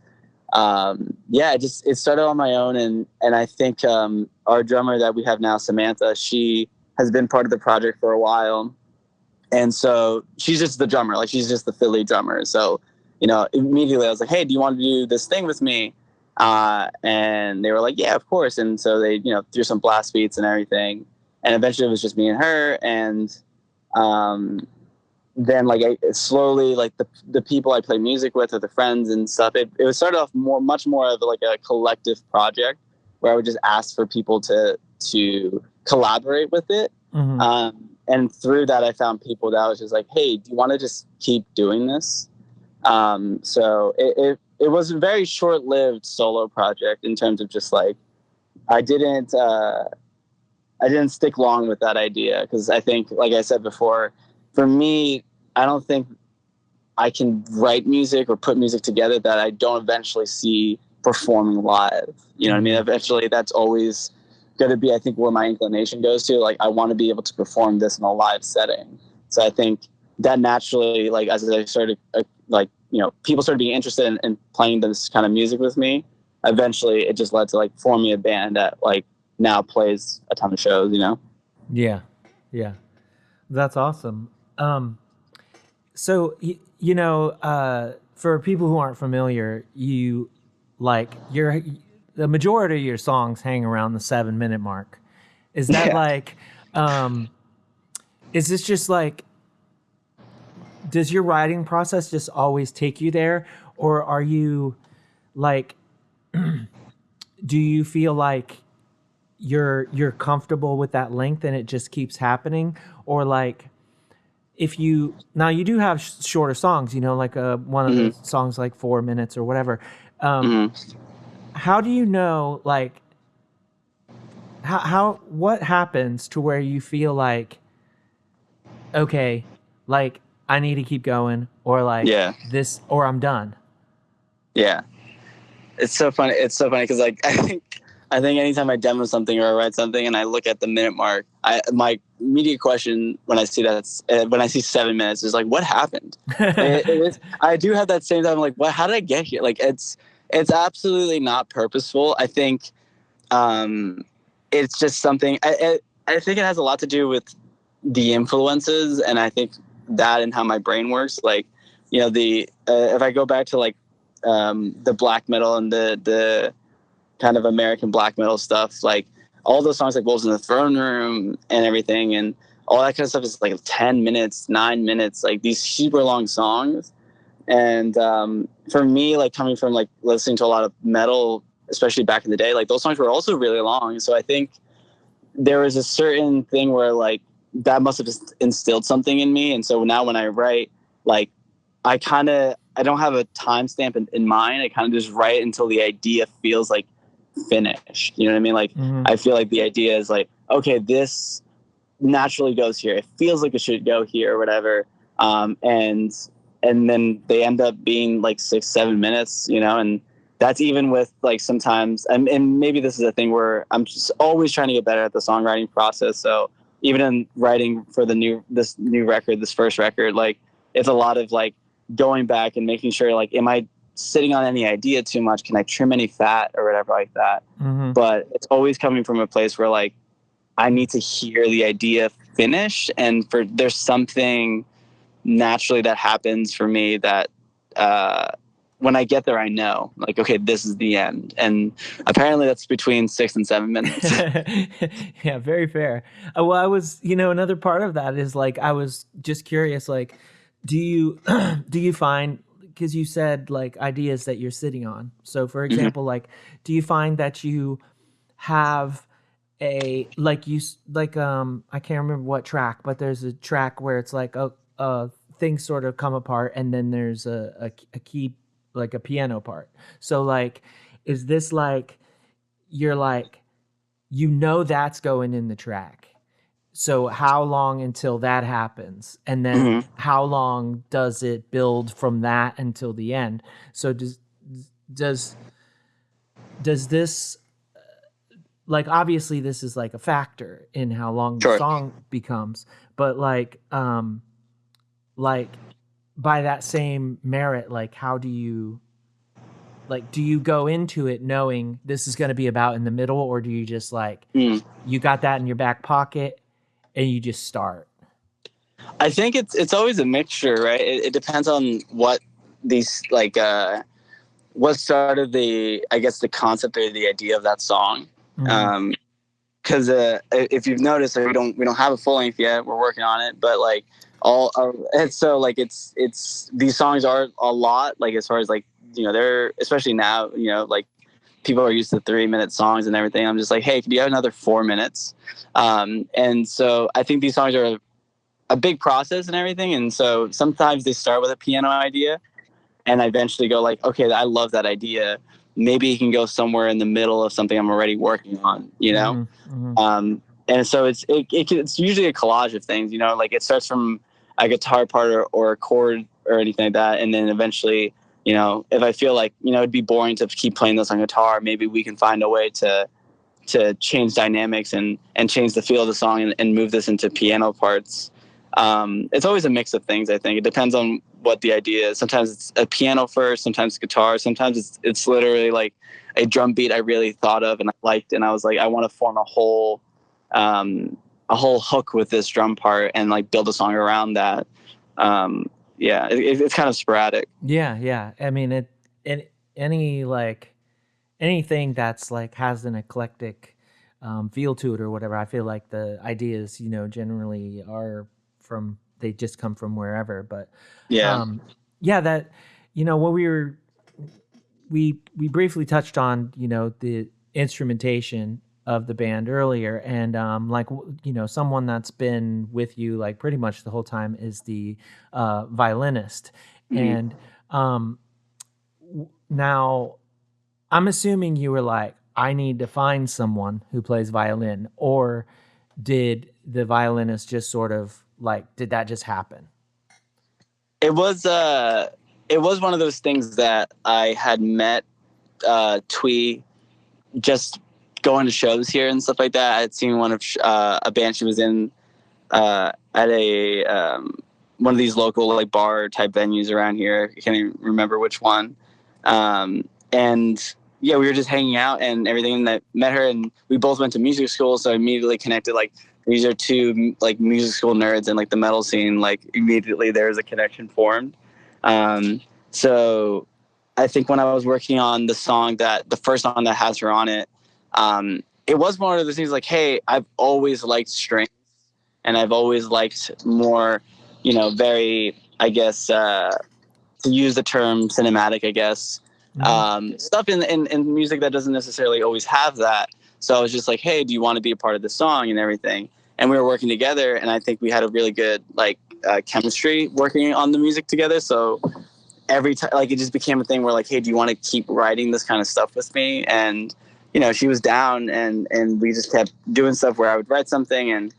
it started on my own. And I think our drummer that we have now, Samantha, she has been part of the project for a while. And so she's just the drummer, like she's just the Philly drummer. So, you know, immediately I was like, hey, do you want to do this thing with me? And they were like, yeah, of course. And so they, you know, threw some blast beats and everything. And eventually it was just me and her. And then like I slowly, like the people I play music with or the friends and stuff, it was started off much more of like a collective project where I would just ask for people to collaborate with it. Mm-hmm. And through that, I found people that was just like, hey, do you want to just keep doing this? So it was a very short-lived solo project in terms of just like, I didn't stick long with that idea because I think, like I said before, for me, I don't think I can write music or put music together that I don't eventually see performing live. You know what I mean? Eventually, that's always going to be, I think, where my inclination goes to. Like, I want to be able to perform this in a live setting. So I think that naturally, like, as I started, like, you know, people started being interested in playing this kind of music with me. Eventually, it just led to like forming a band that like now plays a ton of shows. You know? Yeah, that's awesome. So you know, for people who aren't familiar, you like the majority of your songs hang around the 7-minute mark. Is that like, is this just like, does your writing process just always take you there? Or are you like, do you feel like you're comfortable with that length and it just keeps happening? Or like, if you, now you do have shorter songs, you know, like one of the songs like 4 minutes or whatever. How do you know, like, what happens to where you feel like, okay, like I need to keep going, or like this, or I'm done? Yeah. It's so funny. It's so funny because like I think anytime I demo something or I write something and I look at the minute mark, my immediate question when I see that when I see 7 minutes is like, what happened? I do have that same time like, what? How did I get here? Like it's absolutely not purposeful. I think it's just something. I think it has a lot to do with the influences, and I think that and how my brain works. Like, you know, if I go back to like the black metal and the kind of American black metal stuff, like all those songs like Wolves in the Throne Room and everything and all that kind of stuff is like 10 minutes, 9 minutes, like these super long songs. And for me, like coming from like listening to a lot of metal, especially back in the day, like those songs were also really long. So I think there was a certain thing where like that must have just instilled something in me. And so now when I write, like I kind of I don't have a timestamp in mind. I kind of just write until the idea feels like finished. You know what I mean? Like I feel like the idea is like, okay, this naturally goes here. It feels like it should go here or whatever. And then they end up being like 6-7 minutes, you know, and that's even with like sometimes, and maybe this is a thing where I'm just always trying to get better at the songwriting process. So even in writing for this first record, like it's a lot of like going back and making sure like, am I sitting on any idea too much? Can I trim any fat or whatever like that? But it's always coming from a place where like, I need to hear the idea finished, and there's something naturally that happens for me that when I get there, I know like, okay, this is the end. And apparently that's between 6 and 7 minutes. Yeah, very fair. Well, I was, another part of that is like, I was just curious, like, do you find, because you said like ideas that you're sitting on. So for example, like, do you find that you have I can't remember what track, but there's a track where it's like things sort of come apart, and then there's a key, like a piano part. So like, is this like, you're like, that's going in the track, so how long until that happens, and then how long does it build from that until the end? So does this, like, obviously this is like a factor in how long the song becomes, but like by that same merit, like, how do you, like, do you go into it knowing this is going to be about in the middle, or do you just like, you got that in your back pocket and you just start? I think it's always a mixture, right? It depends on what these like what started the concept or the idea of that song. Because if you've noticed, we don't have a full length yet. We're working on it, but like it's so like it's these songs are a lot, like as far as like, they're, especially now, like people are used to 3-minute songs and everything. I'm just like, hey, could you have another 4 minutes? And so I think these songs are a big process and everything. And so sometimes they start with a piano idea, and I eventually go like, okay, I love that idea. Maybe it can go somewhere in the middle of something I'm already working on, and so it's usually a collage of things, like it starts from a guitar part or a chord or anything like that, and then eventually, if I feel like, it'd be boring to keep playing this on guitar, maybe we can find a way to change dynamics and change the feel of the song and move this into piano parts. It's always a mix of things. I think it depends on what the idea is. Sometimes it's a piano first, sometimes guitar, sometimes it's literally like a drum beat I really thought of and I liked, and I was like, I want to form a whole hook with this drum part and like build a song around that. It's kind of sporadic. Yeah. I mean, anything that's like has an eclectic feel to it or whatever, I feel like the ideas, generally they just come from wherever. But that, when we briefly touched on, the instrumentation of the band earlier, and someone that's been with you like pretty much the whole time is the violinist. And now I'm assuming you were like, I need to find someone who plays violin, or did the violinist just sort of like, did that just happen? It was one of those things that I had met Twee just going to shows here and stuff like that. I had seen one of a band she was in at a one of these local like bar type venues around here. I can't even remember which one. And yeah, we were just hanging out and everything, and I met her, and we both went to music school, so I immediately connected. Like, these are two like music school nerds and like the metal scene. Like, immediately there's a connection formed. So I think when I was working on the first song that has her on it, it was one of those things like, hey, I've always liked strings, and I've always liked more, very, I guess, to use the term cinematic, I guess, stuff in music that doesn't necessarily always have that. So I was just like, hey, do you want to be a part of the song and everything? And we were working together, and I think we had a really good like chemistry working on the music together. So every time, like, it just became a thing where like, hey, do you want to keep writing this kind of stuff with me? And she was down, and we just kept doing stuff where I would write something, and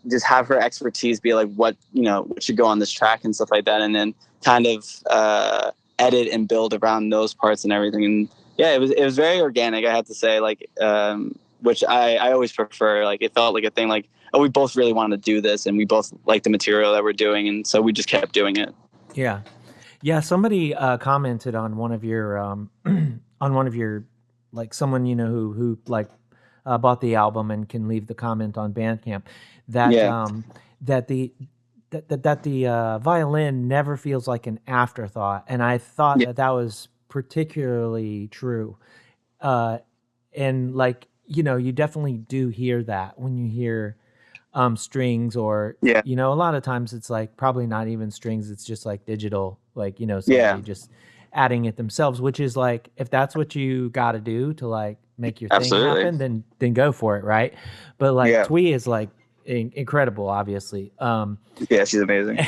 just have her expertise be like, what should go on this track and stuff like that, and then kind of edit and build around those parts and everything. And yeah, it was very organic, I have to say, like, which I always prefer. Like, it felt like a thing, like, oh, we both really wanted to do this, and we both like the material that we're doing, and so we just kept doing it. Yeah. Yeah, somebody commented on one of your on one of your, like, someone who like bought the album and can leave the comment on Bandcamp, that that the violin never feels like an afterthought, and I thought that was particularly true. And like, you definitely do hear that when you hear strings, or a lot of times it's like probably not even strings, it's just like digital, like somebody just adding it themselves, which is like, if that's what you got to do to like make your thing happen, then go for it, right? But like Twee is like incredible, obviously. She's amazing.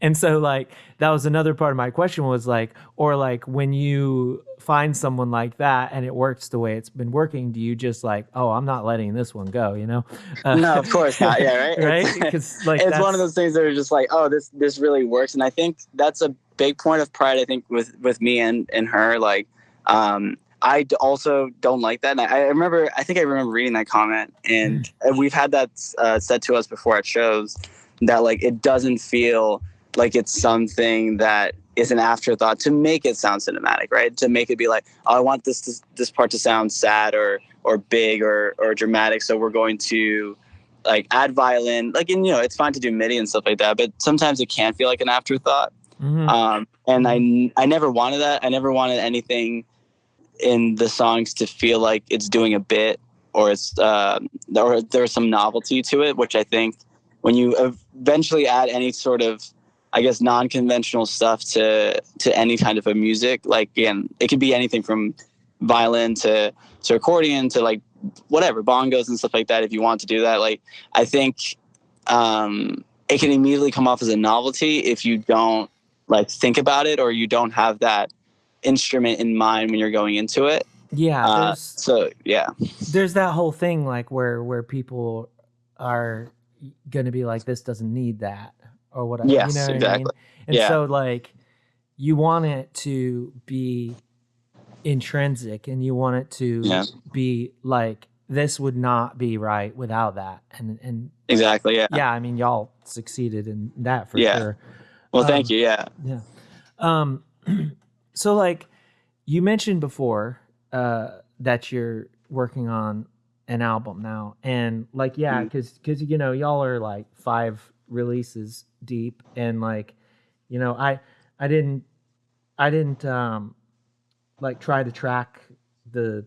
And so like that was another part of my question, was like, or like, when you find someone like that and it works the way it's been working, do you just like, oh, I'm not letting this one go, No, of course not. Yeah, right. Right, because like it's one of those things that are just like, oh, this really works. And I think that's a big point of pride, I think, with me and her. Like, I also don't like that. And I remember reading that comment, and we've had that said to us before at shows, that like, it doesn't feel like it's something that is an afterthought to make it sound cinematic, right? To make it be like, oh, I want this part to sound sad or big or dramatic, so we're going to like add violin. Like, and it's fine to do MIDI and stuff like that, but sometimes it can feel like an afterthought. And I never wanted that. I never wanted anything in the songs to feel like it's doing a bit, or it's or there's some novelty to it, which I think when you eventually add any sort of, I guess, non-conventional stuff to any kind of a music, like, again, it could be anything from violin to accordion to like whatever, bongos and stuff like that. If you want to do that, like, I think it can immediately come off as a novelty if you don't like think about it, or you don't have that instrument in mind when you're going into it. Yeah. There's that whole thing, like, where people are going to be like, this doesn't need that, or whatever. Yes, you know what exactly. I mean? And so like, you want it to be intrinsic, and you want it to be like, this would not be right without that. And exactly. Yeah. I mean, y'all succeeded in that for sure. Well, thank you. Yeah. So like, you mentioned before that you're working on an album now, and like, because y'all are like 5 releases deep, and like, I didn't like try to track the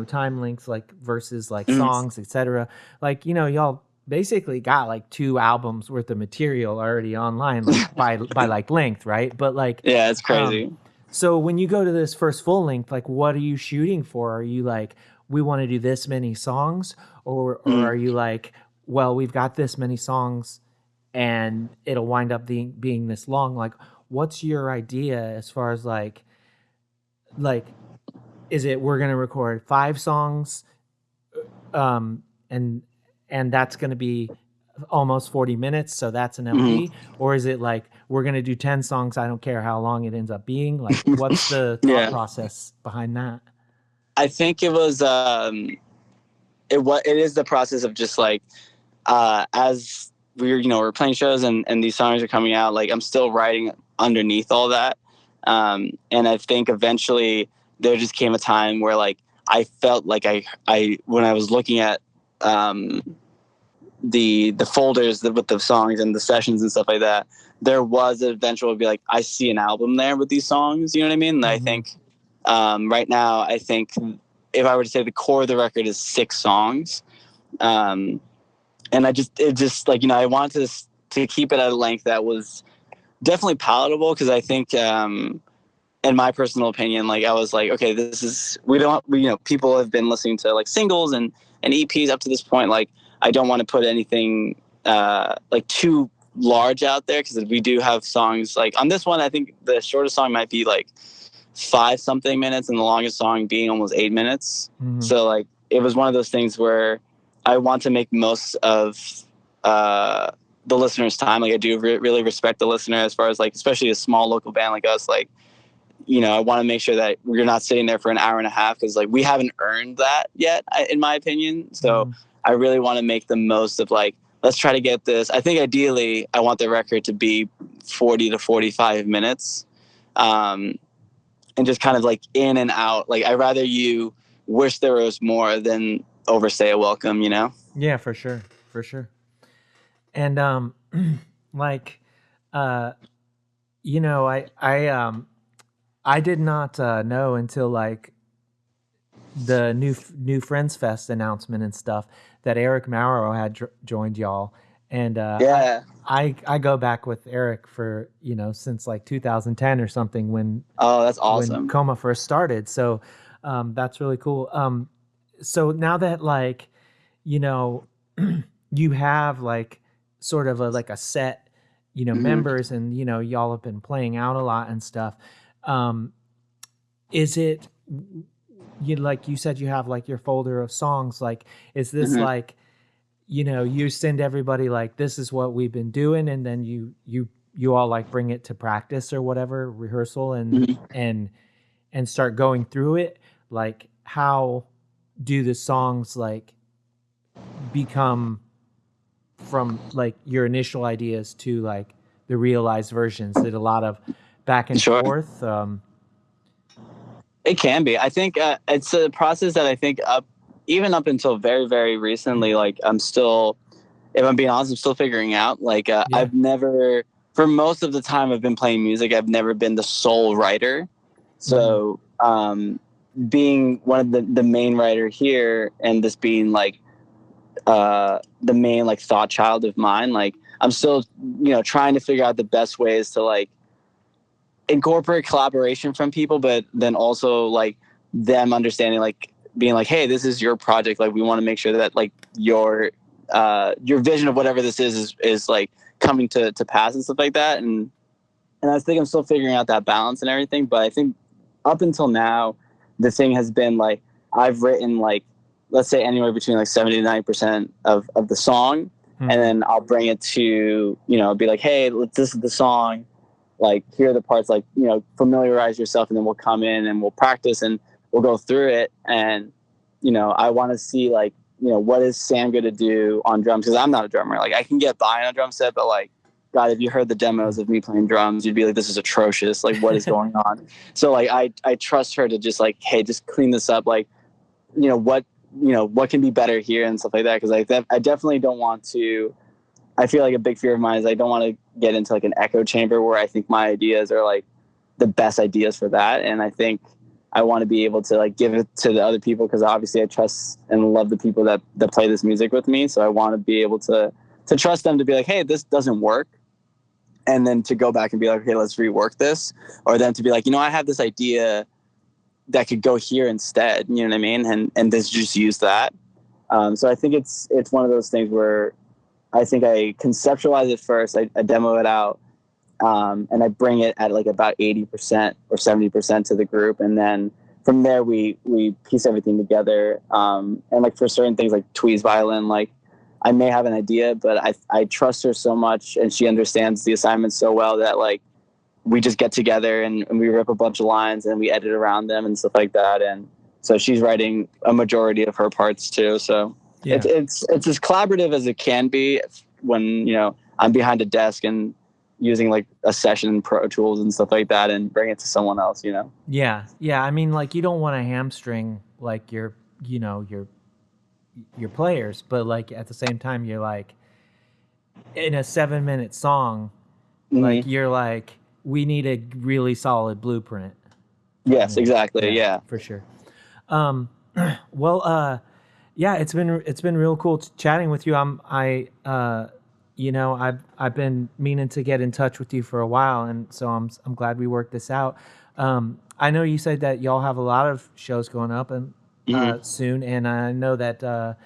time links, like, versus like songs, etc. Like, y'all basically got like 2 albums worth of material already online, like, by like length, right? But like, it's crazy. So when you go to this first full length, like, what are you shooting for? Are you like, we want to do this many songs, or are you like, well, we've got this many songs and it'll wind up being this long? Like, what's your idea as far as like, is it, we're going to record 5 songs, and that's going to be almost 40 minutes, so that's an LP? Or is it like, we're going to do 10 songs, I don't care how long it ends up being? Like, what's the thought process behind that? I think it was it is the process of just like, as we're playing shows and these songs are coming out, like, I'm still writing underneath all that, and I think eventually there just came a time where like, I felt like I when I was looking at the folders with the songs and the sessions and stuff like that, there was an eventual be like, I see an album there with these songs, you know what I mean? And I think right now, I think if I were to say the core of the record is 6 songs, and it just like, I wanted to keep it at a length that was definitely palatable, because I think in my personal opinion, like, I was like, okay, people have been listening to like singles and EPs up to this point. Like, I don't want to put anything like too large out there, because we do have songs like on this one. I think the shortest song might be like 5 something minutes, and the longest song being almost 8 minutes. So like it was one of those things where I want to make most of the listener's time. Like I do really respect the listener, as far as like, especially a small local band like us. Like, you know, I want to make sure that you're not sitting there for an hour and a half, because like we haven't earned that yet, in my opinion. So I really want to make the most of like, let's try to get this. I think ideally I want the record to be 40 to 45 minutes. And just kind of like in and out. Like I'd rather you wish there was more than overstay a welcome, you know? Yeah, for sure. For sure. And like you know, I did not know until like the new Friends Fest announcement and stuff that Eric Mauro had joined y'all. And Yeah. I go back with Eric for, you know, since like 2010 or something, when Oh, that's when awesome. Coma first started. So that's really cool. So now that like, you know, you have like sort of a like a set, you know, members, and you know, y'all have been playing out a lot and stuff. Is it, you, like you said, you have like your folder of songs, like is this like, you know, you send everybody like, this is what we've been doing, and then you all like bring it to practice or whatever, rehearsal, and start going through it? Like how do the songs like become from like your initial ideas to like the realized versions? Did a lot of back and forth? It can be. I think it's a process that I think even up until very, very recently, like I'm still, if I'm being honest, I'm still figuring out. Like I've never, for most of the time I've been playing music, I've never been the sole writer. So being one of the main writer here, and this being like the main like thought child of mine, like I'm still, you know, trying to figure out the best ways to like incorporate collaboration from people, but then also like them understanding, like being like, hey, this is your project. Like we want to make sure that like your vision of whatever this is like coming to pass and stuff like that. And I think I'm still figuring out that balance and everything. But I think up until now, the thing has been like, I've written like, let's say anywhere between like 70 to 90% of the song. And then I'll bring it to, you know, be like, hey, this is the song. Like, here are the parts, like, you know, familiarize yourself, and then we'll come in and we'll practice and we'll go through it. And, you know, I want to see, like, you know, what is Sam going to do on drums? Because I'm not a drummer. Like, I can get by on a drum set, but, like, God, if you heard the demos of me playing drums, you'd be like, this is atrocious. Like, what is going on? So, like, I trust her to just, like, hey, just clean this up. Like, you know, what can be better here and stuff like that. Because I definitely don't want to. I feel like a big fear of mine is I don't want to get into like an echo chamber where I think my ideas are like the best ideas for that. And I think I want to be able to like give it to the other people, because obviously I trust and love the people that play this music with me. So I want to be able to trust them to be like, hey, this doesn't work. And then to go back and be like, okay, let's rework this. Or then to be like, you know, I have this idea that could go here instead. You know what I mean? And this just use that. So I think it's one of those things where I think I conceptualize it first, I demo it out, and I bring it at like about 80% or 70% to the group. And then from there, we piece everything together. And like for certain things like Twee's violin, like I may have an idea, but I trust her so much, and she understands the assignment so well that like we just get together and we rip a bunch of lines and we edit around them and stuff like that. And so she's writing a majority of her parts too. So it's as collaborative as it can be when, you know, I'm behind a desk and using like a session Pro Tools and stuff like that and bring it to someone else, you know? Yeah. I mean, like you don't want to hamstring like your players, but like at the same time, you're like in a 7-minute song, like you're like, we need a really solid blueprint. Yes, exactly. Yeah, for sure. Well, yeah, it's been real cool chatting with you. I've been meaning to get in touch with you for a while, and so I'm glad we worked this out. I know you said that y'all have a lot of shows going up and soon, and I know that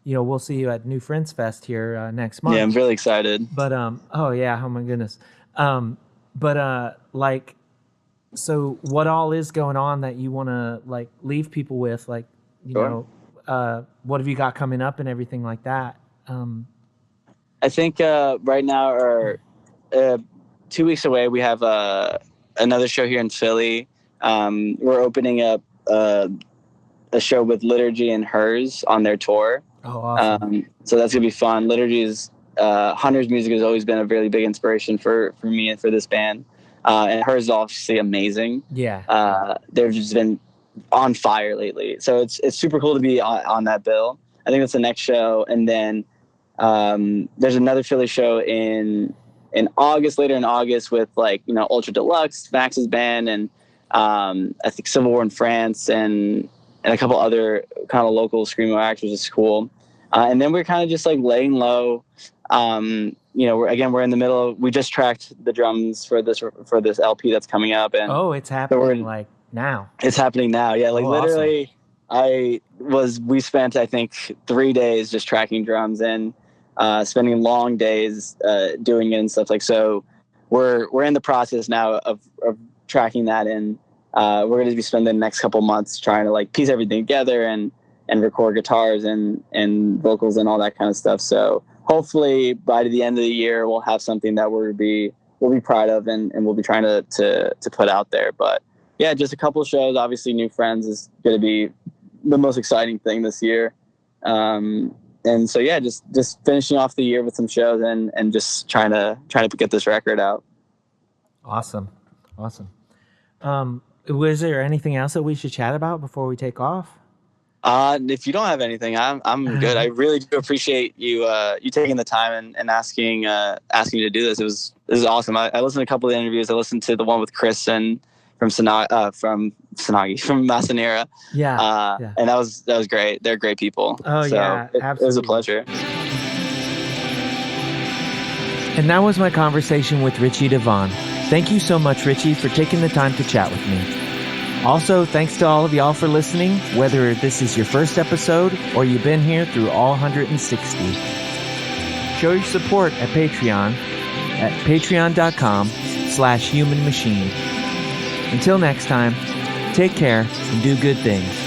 we'll see you at New Friends Fest here next month. Yeah, I'm really excited. But oh yeah, oh my goodness. But like, so what all is going on that you want to like leave people with, like, Sure. what have you got coming up and everything like that? I think right now, or 2 weeks away, we have another show here in Philly. We're opening up a show with Liturgy and Hers on their tour. Oh, awesome. So that's gonna be fun. Liturgy's Hunter's music has always been a really big inspiration for me and for this band. And Hers is obviously amazing. Yeah. They've just been on fire lately. So it's super cool to be on that bill. I think that's the next show. And then there's another Philly show in August, later in August, with like, Ultra Deluxe, Max's band, and I think Civil War in France, and a couple other kind of local screamo acts, which is cool. And then we're kind of just like laying low. We're in the middle. We just tracked the drums for this LP that's coming up, and it's happening like now. It's happening now. Yeah, like literally, awesome. We spent I think 3 days just tracking drums and spending long days doing it and stuff like so. We're in the process now of tracking that, and we're going to be spending the next couple months trying to like piece everything together and record guitars and vocals and all that kind of stuff. So hopefully by the end of the year, we'll have something that we'll be proud of and we'll be trying to put out there. But yeah, just a couple of shows. Obviously, New Friends is going to be the most exciting thing this year. And so yeah, just finishing off the year with some shows and just trying to get this record out. Awesome. Was there anything else that we should chat about before we take off? If you don't have anything, I'm good. I really do appreciate you taking the time and asking me to do this. This is awesome. I listened to a couple of the interviews. I listened to the one with Chris and from Masanera. Yeah. And that was great. They're great people. Oh, so yeah, absolutely. It was a pleasure. And that was my conversation with Richie DeVon. Thank you so much, Richie, for taking the time to chat with me. Also, thanks to all of y'all for listening, whether this is your first episode or you've been here through all 160. Show your support at Patreon at patreon.com/humanmachine. Until next time, take care and do good things.